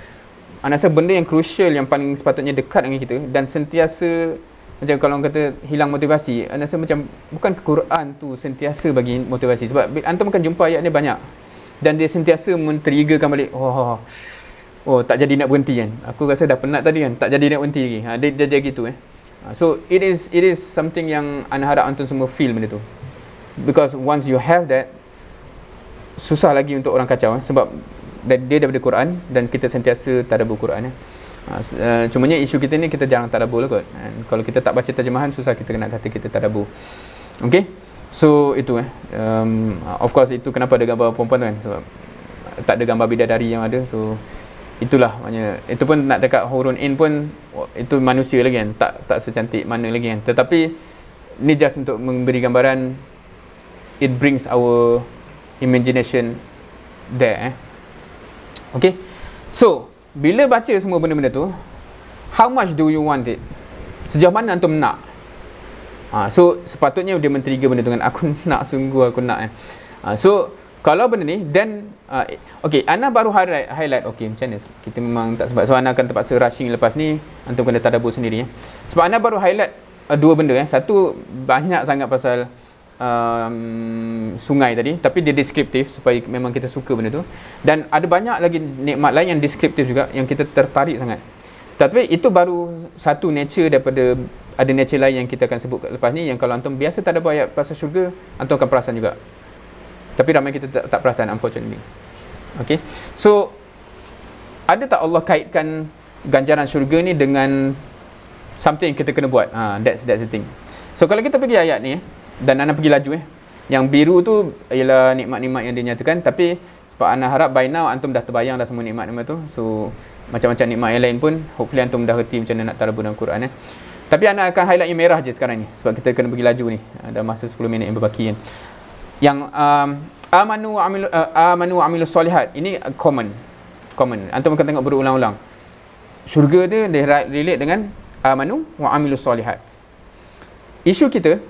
ana rasa benda yang crucial yang paling sepatutnya dekat dengan kita dan sentiasa macam kalau orang kata hilang motivasi, ana rasa macam bukan Quran tu sentiasa bagi motivasi, sebab antum akan jumpa ayat ni banyak dan dia sentiasa men-triggerkan balik. Oh, tak jadi nak berhenti kan. Aku rasa dah penat tadi kan. Tak jadi nak berhenti lagi. Dia jadi gitu. So it is something yang ana harap antum semua feel benda tu. Because once you have that, susah lagi untuk orang kacau. Sebab dia daripada Quran dan kita sentiasa tadabbur Quran. Cumanya isu kita ni kita jarang tadabbur lah kot. Kalau kita tak baca terjemahan, susah kita nak kata kita tadabbur. Okay. So itu of course itu kenapa ada gambar perempuan tu kan. Sebab tak ada gambar bidadari yang ada. So itulah maknanya. Itu pun nak cakap hurun in pun itu manusia lagi kan, tak secantik mana lagi kan. Tetapi ni just untuk memberi gambaran, it brings our imagination there. Okay, so bila baca semua benda-benda tu, how much do you want it? Sejauh mana antum nak? So sepatutnya dia men-trigger benda tu kan, aku nak, sungguh aku nak so kalau benda ni, then okay, ana baru highlight okay, macam mana kita memang tak sebab. So ana akan terpaksa rushing lepas ni, antum kena tadabbur sendiri. Sebab ana baru highlight dua benda. Satu, banyak sangat pasal sungai tadi, tapi dia deskriptif supaya memang kita suka benda tu. Dan ada banyak lagi nikmat lain yang deskriptif juga, yang kita tertarik sangat. Tapi itu baru satu nature daripada ada nature lain yang kita akan sebut lepas ni, yang kalau antum biasa tadabbur ayat pasal syurga, antum akan perasan juga. Tapi ramai kita tak perasan, unfortunately. Okay. So ada tak Allah kaitkan ganjaran syurga ni dengan something yang kita kena buat? That's the thing. So kalau kita pergi ayat ni dan anda pergi laju yang biru tu ialah nikmat-nikmat yang dinyatakan, tapi sebab anda harap by now antum dah terbayang dah semua nikmat-nikmat tu. So macam-macam nikmat yang lain pun hopefully antum dah reti macam mana nak tadabbur dalam Quran. Tapi anda akan highlight yang merah je sekarang ni, sebab kita kena pergi laju ni. Ada masa 10 minit yang berbaki kan. Yang amanu wa amilus solihat, ini common. Antum akan tengok berulang-ulang. Syurga dia relate dengan amanu wa amilus solihat. Isu kita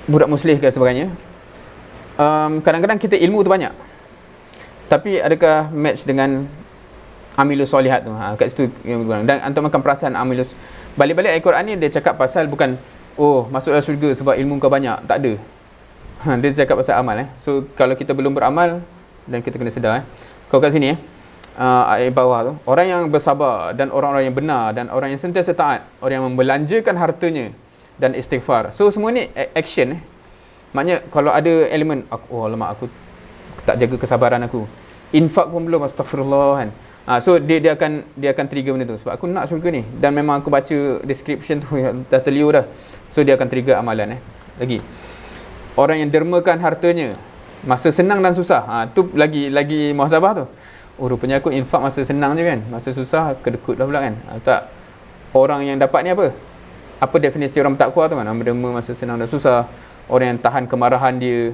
budak muslih ke sebagainya, kadang-kadang kita ilmu tu banyak, tapi adakah match dengan amilus solihat tu? Kat situ yang berguna. Dan antum akan perasan amilus, balik-balik ayat Quran ni dia cakap pasal bukan masuklah syurga sebab ilmu kau banyak, tak ada. Dia cakap pasal amal. So kalau kita belum beramal, dan kita kena sedar kalau kat sini ayat bawah tu, orang yang bersabar dan orang-orang yang benar dan orang yang sentiasa taat, orang yang membelanjakan hartanya dan istighfar. So semua ni action. Maknanya kalau ada elemen alamak aku tak jaga kesabaran aku, infak pun belum, astagfirullah kan, So dia akan trigger benda tu sebab aku nak syurga ni dan memang aku baca description tu dah terliur dah. So dia akan trigger amalan Lagi. Orang yang dermakan hartanya masa senang dan susah. Tu lagi muhasabah tu. Oh rupanya aku infak masa senang je kan. Masa susah kedekut dah pula kan. Tak, orang yang dapat ni apa? Apa definisi orang bertakwa tu kan? Orang derma masa senang dan susah. Orang yang tahan kemarahan dia,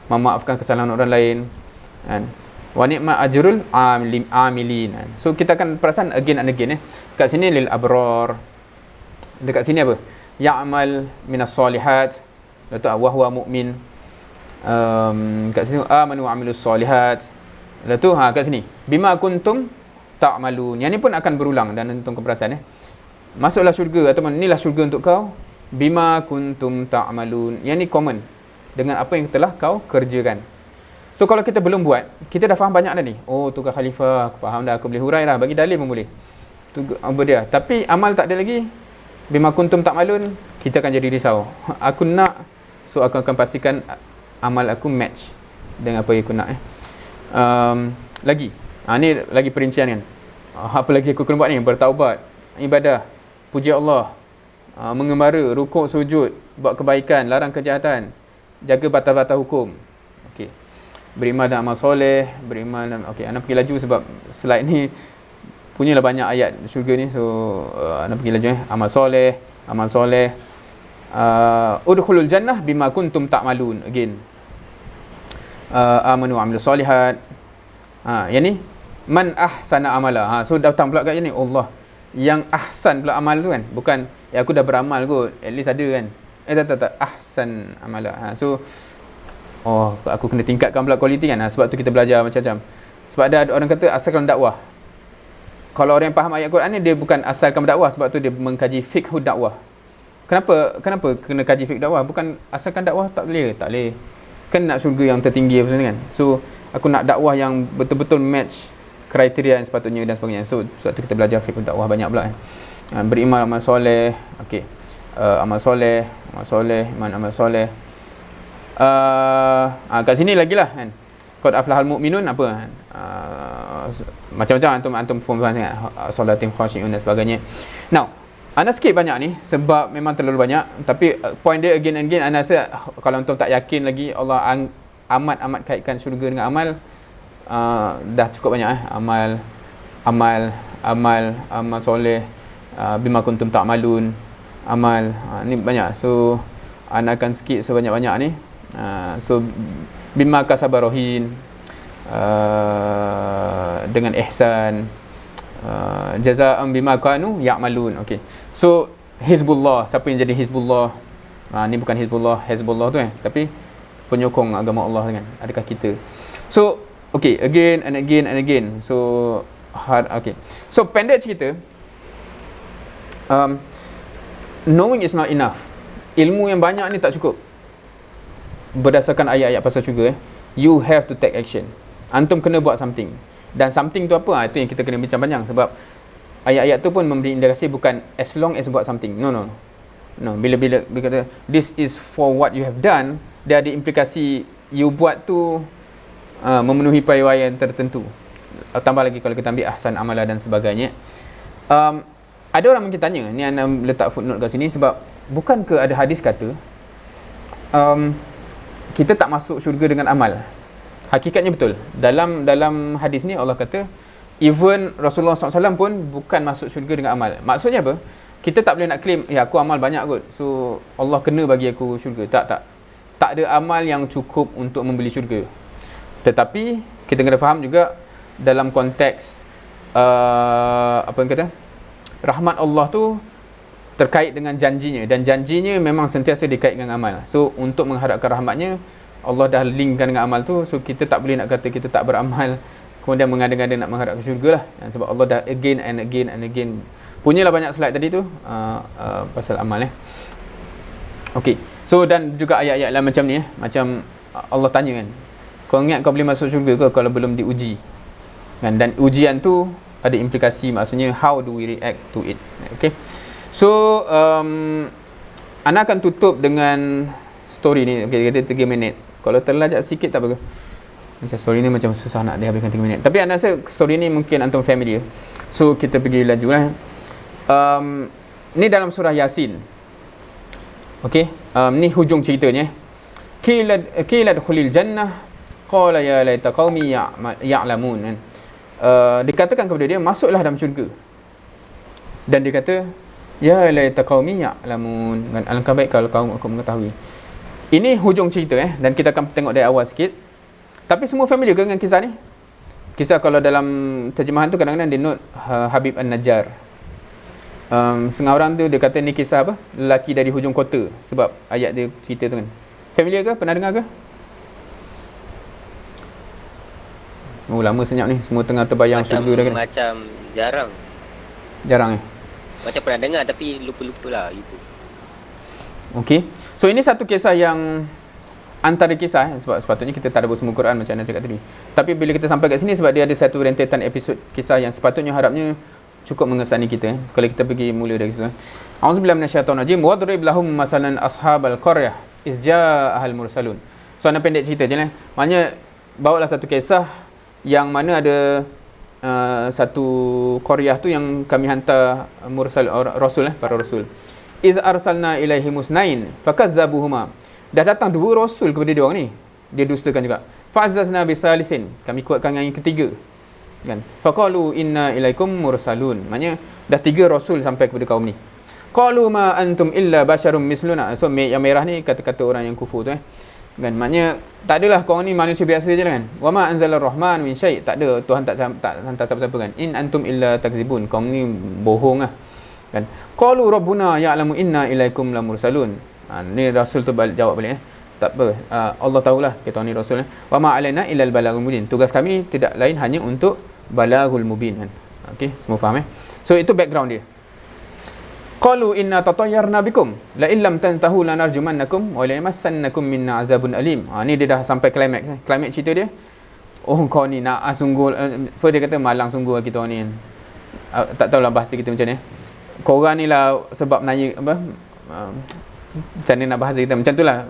memaafkan kesalahan orang lain, kan? Wa ni'ma ajrul amilin. So kita akan perasan again and again kat sini lil abrar. Dekat sini apa? Ya'mal minas solihat. Lepas tu wa huwa mu'min. Kat sini amanu wa amilus solihat. Lepas tu kat sini bima kuntum ta'malun. Yang ni pun akan berulang dan antum keperasan masuklah syurga ataupun inilah syurga untuk kau bima kuntum ta'malun. Yang ni common dengan apa yang telah kau kerjakan. So kalau kita belum buat, kita dah faham banyak dah ni. Oh tugas khalifah, aku faham dah, aku boleh hurai dah, bagi dalil pun boleh. Tu apa dia. Tapi amal tak ada lagi. Bima kuntum ta'malun, kita akan jadi risau. Aku nak, so aku akan pastikan amal aku match dengan apa yang aku nak lagi. Ni lagi perincian kan. Apa lagi aku kena buat ni? Bertaubat, ibadah, puji Allah, mengembara, rukuk, sujud, buat kebaikan, larang kejahatan, jaga batas-batas hukum. Okey. Beriman dan amal soleh, beriman dan anda pergi laju sebab slide ni punyalah banyak ayat syurga ni. So anda pergi laju amal soleh, udkhulul jannah bima kuntum ta'malun. Again, amanu wa amilus solihat. Yang ni man ahsana amala. So datang pula kat sini Allah yang ahsan pula amal tu kan, bukan aku dah beramal kot, at least ada kan. Tak ahsan amala. So aku kena tingkatkan pula kualiti kan. Sebab tu kita belajar macam-macam. Sebab ada orang kata asalkan dakwah. Kalau orang yang faham ayat Quran ni, dia bukan asalkan dakwah, sebab tu dia mengkaji fiqh dakwah. Kenapa kena kaji fiqh dakwah? Bukan asalkan dakwah tak boleh. Kan nak syurga yang tertinggi apa semua kan. So aku nak dakwah yang betul-betul match kriteria yang sepatutnya dan sebagainya. So sebab tu kita belajar fiqh dakwah banyak pula kan. Beriman, amal soleh. Okey. Amal soleh, amal soleh. Kat sini lagi lah kan. Qad aflahal mu'minun apa kan? Macam-macam antum faham sangat. Salatim khashi'un dan sebagainya. Now, anda skip banyak ni sebab memang terlalu banyak. Tapi point dia again and again, anda rasa kalau antum tak yakin lagi Allah amat kaitkan syurga dengan amal, dah cukup banyak amal soleh, bima kuntum ta'malun, amal, ni banyak. So anda akan skip sebanyak-banyak ni. So bima kasabarohin, dengan ihsan, jazaa'an bima kanu ya'malun. Okey. So Hizbullah, siapa yang jadi Hizbullah? Ni bukan Hizbullah tu tapi penyokong agama Allah kan. Adakah kita? So okey, again and again. So okey. So pendek cerita, knowing is not enough. Ilmu yang banyak ni tak cukup. Berdasarkan ayat-ayat pasal syurga, you have to take action. Antum kena buat something. Dan something tu apa? Itu yang kita kena bincang panjang. Sebab ayat-ayat tu pun memberi indikasi bukan as long as buat something. No. Bila kata this is for what you have done, dia ada implikasi you buat tu memenuhi payawai tertentu. Tambah lagi kalau kita ambil ahsan amalah dan sebagainya. Ada orang mungkin tanya, ni anda letak footnote kat sini sebab bukan ke ada hadis kata kita tak masuk syurga dengan amal. Hakikatnya betul. Dalam hadis ni Allah kata even Rasulullah SAW pun bukan masuk syurga dengan amal. Maksudnya apa? Kita tak boleh nak claim aku amal banyak kot, so Allah kena bagi aku syurga. Tak ada amal yang cukup untuk membeli syurga. Tetapi kita kena faham juga dalam konteks apa yang kata rahmat Allah tu terkait dengan janjinya, dan janjinya memang sentiasa dikait dengan amal. So untuk mengharapkan rahmatnya, Allah dah linkkan dengan amal tu. So kita tak boleh nak kata kita tak beramal kemudian mengada-ngada nak mengharapkan syurga lah. Sebab Allah dah again and again punyalah banyak slide tadi tu pasal amal Okey. So dan juga ayat-ayat lain macam ni macam Allah tanya kan, kau ingat kau boleh masuk syurga ke kalau belum diuji kan? Dan ujian tu ada implikasi, maksudnya how do we react to it. Okey. So Ana akan tutup dengan story ni. Okey, kita 3 minit. Kalau terlajak sikit tak apa. Macam story ni macam susah nak dihabiskan 3 minit. Tapi anda rasa story ni mungkin antum familiar. So kita pergi laju lah. Ni dalam surah Yasin. Okey, ni hujung ceritanya. Qila khulil jannah qala ya laita qaumi ya'lamun kan. Dikatakan kepada dia, masuklah dalam syurga. Dan dia kata, ya laita qaumi ya'lamun kan, alangkah baik kalau kaum aku mengetahui. Ini hujung cerita dan kita akan tengok dari awal sikit. Tapi semua familiar ke dengan kisah ni? Kisah kalau dalam terjemahan tu kadang-kadang dia note Habib An-Najjar. Setengah orang tu dia kata ni kisah apa? Lelaki dari hujung kota, sebab ayat dia cerita tu kan. Familiar ke? Pernah dengar ke? Oh, lama senyap ni. Semua tengah terbayang surga dah kan. Macam jarang. Jarang Macam pernah dengar tapi lupa-lupa lah gitu. Okey. So ini satu kisah yang antara kisah sebab sepatutnya kita tadabbur semua Quran macam anda cakap tadi. Tapi bila kita sampai kat sini sebab dia ada satu rentetan episod kisah yang sepatutnya harapnya cukup mengesani kita kalau kita pergi mula dari situ. A'udzubillahi minasyaitonirrajim. Wadrib lahum masalan ashabal qaryah iz ja'ahal mursalun. So anda pendek cerita je lah. Maknanya bawalah satu kisah yang mana ada satu qaryah tu yang kami hantar mursal rasul para rasul. Iz arsalna ilaihi musnain fakazzabuhuma. Dah datang 2 rasul kepada dia orang ni. Dia dustakan juga. Fa'azzazna bisalisin. Kami kuatkan yang ketiga. Kan? Faqalu inna ilaikum mursalun. Maknanya dah 3 rasul sampai kepada kaum ni. Qalu ma antum illa basyarum misluna. So yang merah ni kata-kata orang yang kufur tu Kan? Maknanya tak adalah korang ni manusia biasa je kan. Wa ma anzalar rahman min syai'. Tak ada, Tuhan tak hantar siapa-siapa kan. In antum illa takzibun. Korang ni bohong lah. Kan? Qalu rabbuna ya'lamu inna ilaikum lamursalun. Ni rasul tu jawab balik tak apa, Allah tahulah kita ni rasul. Wa ma alaina illal balagul mubin. Tugas kami tidak lain hanya untuk balagul mubin kan. Okey, semua faham So itu background dia. Qalu inna tatayyarna bikum la illam tantahu lanarjumannakum wa la yamassannakum minna azabun alim. Ni dia dah sampai climax climax cerita dia. Oh kau ni nak sungguh first dia kata malang sungguh kita ni kan. Tak tahulah bahasa kita macam ni. Korang ni lah sebab nanya apa macam ni nak bahasa kita macam itulah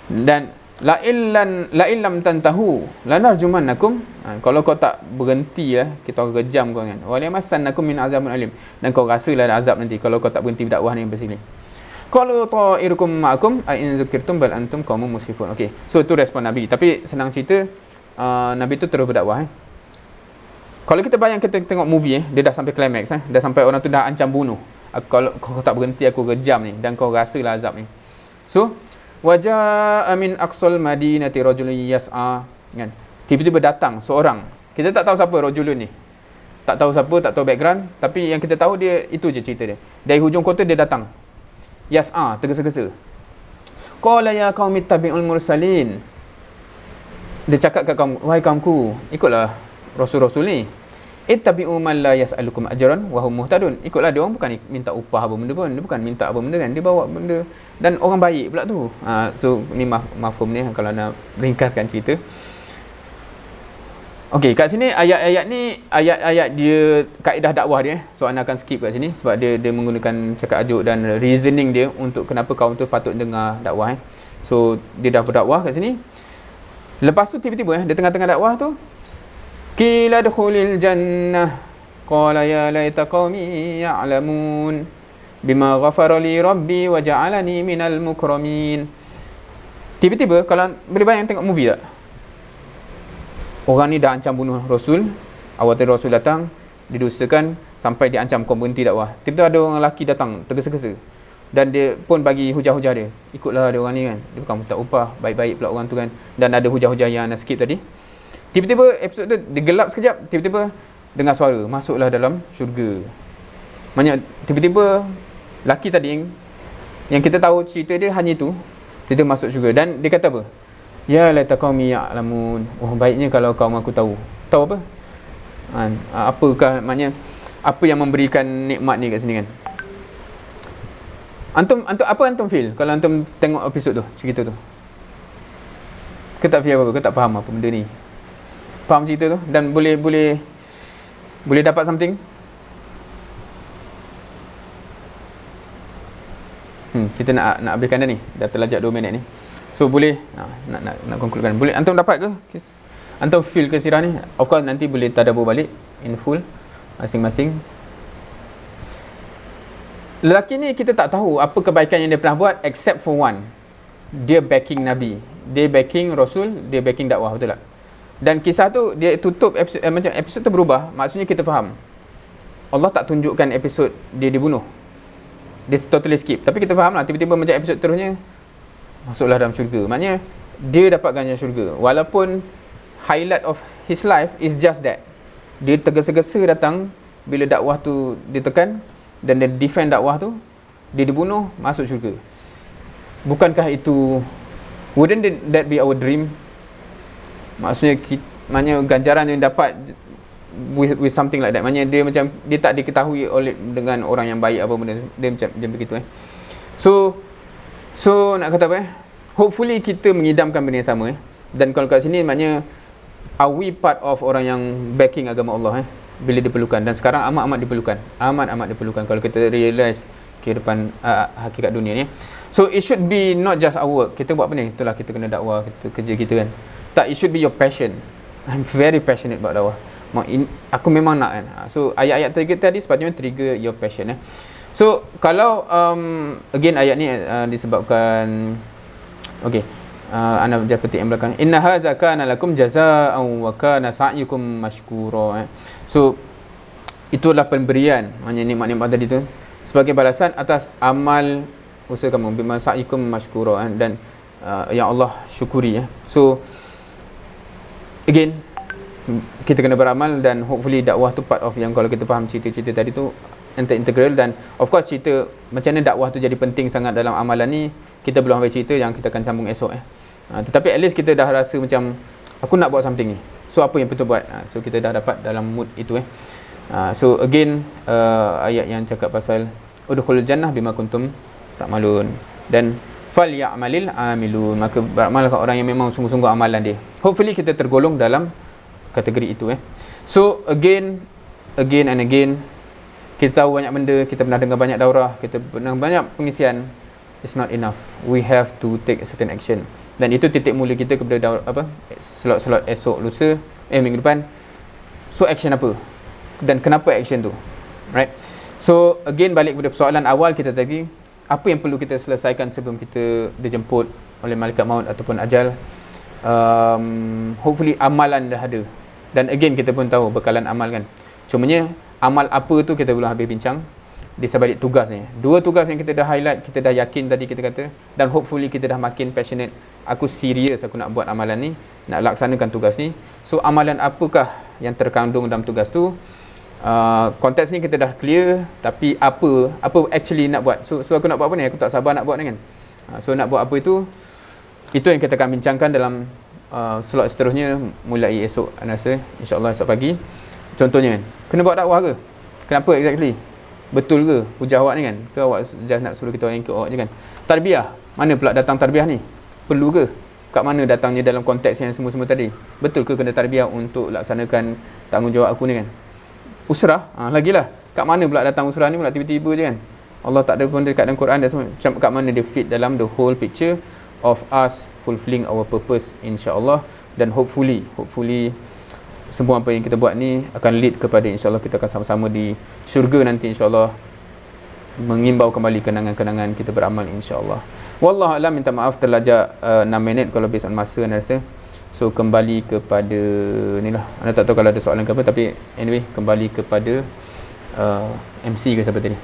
dan la illam tantahu lanarjumannakum. Kalau kau tak berhenti lah kita akan kejam kau kan. Wa yamassannakum min azabun alim. Dan kau rasalah ada azab nanti kalau kau tak berhenti berdakwah ni basically. Qalu ta'irukum ma'akum a in zukirtum bal antum qaumun musrifun. Okey, so itu respon Nabi. Tapi senang cerita Nabi tu terus berdakwah Kalau kita bayang kita tengok movie dia dah sampai climax dah sampai orang tu dah ancam bunuh. Kalau kau tak berhenti aku kejam ni dan kau rasalah azab ni. So waja'a min aqsal madinati rajulun yas'a kan. Tiba-tiba datang seorang. Kita tak tahu siapa rajulun ni. Tak tahu siapa, tak tahu background, tapi yang kita tahu dia itu je cerita dia. Dari hujung kota dia datang. Yas'a, tergesa-gesa. Qala ya qaumi tabi'ul mursalin. Dia cakap kat kaum, wahai kaumku, ikutlah rasul-rasul ni. Ittabi'u man la yas'alukum ajran wa hum muhtadun. Ikutlah dia orang bukan minta upah apa benda pun. Dia bukan minta apa benda kan. Dia bawa benda dan orang baik pula tu. So ni mafhum ni kalau nak ringkaskan cerita. Okey, kat sini ayat-ayat ni ayat-ayat dia kaedah dakwah dia. So anda akan skip kat sini sebab dia menggunakan cakap ajuk dan reasoning dia untuk kenapa kaum tu patut dengar dakwah So dia dah berdakwah kat sini. Lepas tu tiba-tiba di tengah-tengah dakwah tu qila dukhulil jannah qala ya laita qaumi ya'lamun bima ghafara li rabbi wa ja'alani minal mukramin. Tiba-tiba kalau boleh bayang tengok movie tak? Orang ni dah ancam bunuh Rasul, awal Rasul datang, didustakan sampai dia ancam kau berhenti dakwah. Tiba-tiba ada orang lelaki datang tergesa-gesa dan dia pun bagi hujah-hujah dia. Ikutlah dia orang ni kan. Dia bukan minta upah, baik-baik pula orang tu kan. Dan ada hujah-hujah yang nak skip tadi. Tiba-tiba episod tu digelap sekejap, tiba-tiba dengar suara, masuklah dalam syurga. Maknanya tiba-tiba laki tadi yang kita tahu cerita dia hanya itu, tiba-tiba masuk syurga dan dia kata apa? Ya laita qaumi ya'lamun. Oh baiknya kalau kaum aku tahu. Tahu apa? Apakah maknanya apa yang memberikan nikmat ni kat sini kan? Antum apa antum feel kalau antum tengok episod tu, cerita tu? Ke tak feel apa-apa? Ke tak faham apa benda ni? Faham cerita tu dan boleh dapat something? Kita nak habiskan dah ni. Dah terlajak 2 minit ni. So boleh nak concludekan. Boleh antum dapat ke? Antum feel ke sirah ni? Of course nanti boleh tadabbur balik in full masing-masing. Lelaki ni kita tak tahu apa kebaikan yang dia pernah buat except for one. Dia backing Nabi, dia backing Rasul, dia backing dakwah, betul tak? Dan kisah tu dia tutup episod, macam episod tu berubah. Maksudnya kita faham Allah tak tunjukkan episod dia dibunuh, dia totally skip. Tapi kita faham lah, tiba-tiba macam episod terusnya masuklah dalam syurga. Maknanya dia dapat ganjaran syurga, walaupun highlight of his life is just that dia tergesa-gesa datang bila dakwah tu ditekan, dan dia defend dakwah tu, dia dibunuh, masuk syurga. Bukankah itu, wouldn't that be our dream? Maksudnya maknanya ganjaran yang dapat with something like that. Maknanya dia macam dia tak diketahui oleh dengan orang yang baik apa benda, dia macam dia begitu So nak kata apa hopefully kita mengidamkan benda yang sama Dan kalau kat sini maknanya are we part of orang yang backing agama Allah bila diperlukan, dan sekarang amat-amat diperlukan kalau kita realise kehidupan hakikat dunia ni. So it should be not just our work. Kita buat apa ni? Itulah kita kena dakwah, kita kerja kita kan. Tak, it should be your passion. I'm very passionate about dakwah. Aku memang nak kan. So ayat-ayat tadi sepatutnya trigger your passion So kalau again ayat ni disebabkan ana baca petik yang belakang. Inna hadza kana lakum jazaa'an wa kana sa'yukum mashkura. So itulah pemberian, maknanya nikmat-nikmat tadi tu sebagai balasan atas amal usaha kamu, bima sa'yukum mashkura, dan yang Allah syukuri So again kita kena beramal, dan hopefully dakwah tu part of yang kalau kita faham cerita-cerita tadi tu integral. Dan of course cerita macam mana dakwah tu jadi penting sangat dalam amalan ni kita belum sampai cerita, yang kita akan sambung esok tetapi at least kita dah rasa macam aku nak buat something ni, so apa yang betul buat, so kita dah dapat dalam mood itu so again ayat yang cakap pasal udkhulul jannah bima kuntum ta'malun, dan falyamalil amilun, maka beramallah orang yang memang sungguh-sungguh amalan dia. Hopefully kita tergolong dalam kategori itu So again and again kita tahu banyak benda, kita pernah dengar banyak daurah, kita pernah banyak pengisian. It's not enough. We have to take a certain action. Dan itu titik mula kita kepada slot-slot esok, lusa, minggu depan. So action apa? Dan kenapa action tu? Right? So again balik kepada persoalan awal kita tadi, apa yang perlu kita selesaikan sebelum kita dijemput oleh malaikat maut ataupun ajal? Hopefully amalan dah ada. Dan again kita pun tahu bekalan amal kan. Cumanya amal apa tu kita belum habis bincang di sebalik tugas ni. Dua tugas yang kita dah highlight, kita dah yakin tadi kita kata, dan hopefully kita dah makin passionate. Aku serius aku nak buat amalan ni, nak laksanakan tugas ni. So amalan apakah yang terkandung dalam tugas tu? Konteks ni kita dah clear, tapi apa actually nak buat? So aku nak buat apa ni? Aku tak sabar nak buat ni kan. So nak buat apa itu yang kita akan bincangkan dalam slot seterusnya mulai esok, rasa insya-Allah esok pagi. Contohnya kan, kena buat dakwah ke? Kenapa exactly? Betul ke hujah awak ni kan? Ke awak just nak suruh kita orang ikut awak je kan? Tarbiyah, mana pula datang tarbiyah ni? Perlu ke? Kat mana datangnya dalam konteks yang semua-semua tadi? Betul ke kena tarbiyah untuk laksanakan tanggungjawab aku ni kan? Usrah, lagilah. Kat mana pula datang usrah ni pula tiba-tiba je kan? Allah tak ada pun dekat dalam Quran dah semua. Macam kat mana dia fit dalam the whole picture of us fulfilling our purpose insya-Allah. Dan hopefully semua apa yang kita buat ni akan lead kepada insya-Allah kita akan sama-sama di syurga nanti insya-Allah, mengimbau kembali kenangan-kenangan kita beramal insya-Allah. Wallahu a'lam, minta maaf terlajak 6 minit kalau based on masa anda rasa. So kembali kepada inilah, anda tak tahu kalau ada soalan ke apa, tapi anyway kembali kepada MC ke siapa tadi.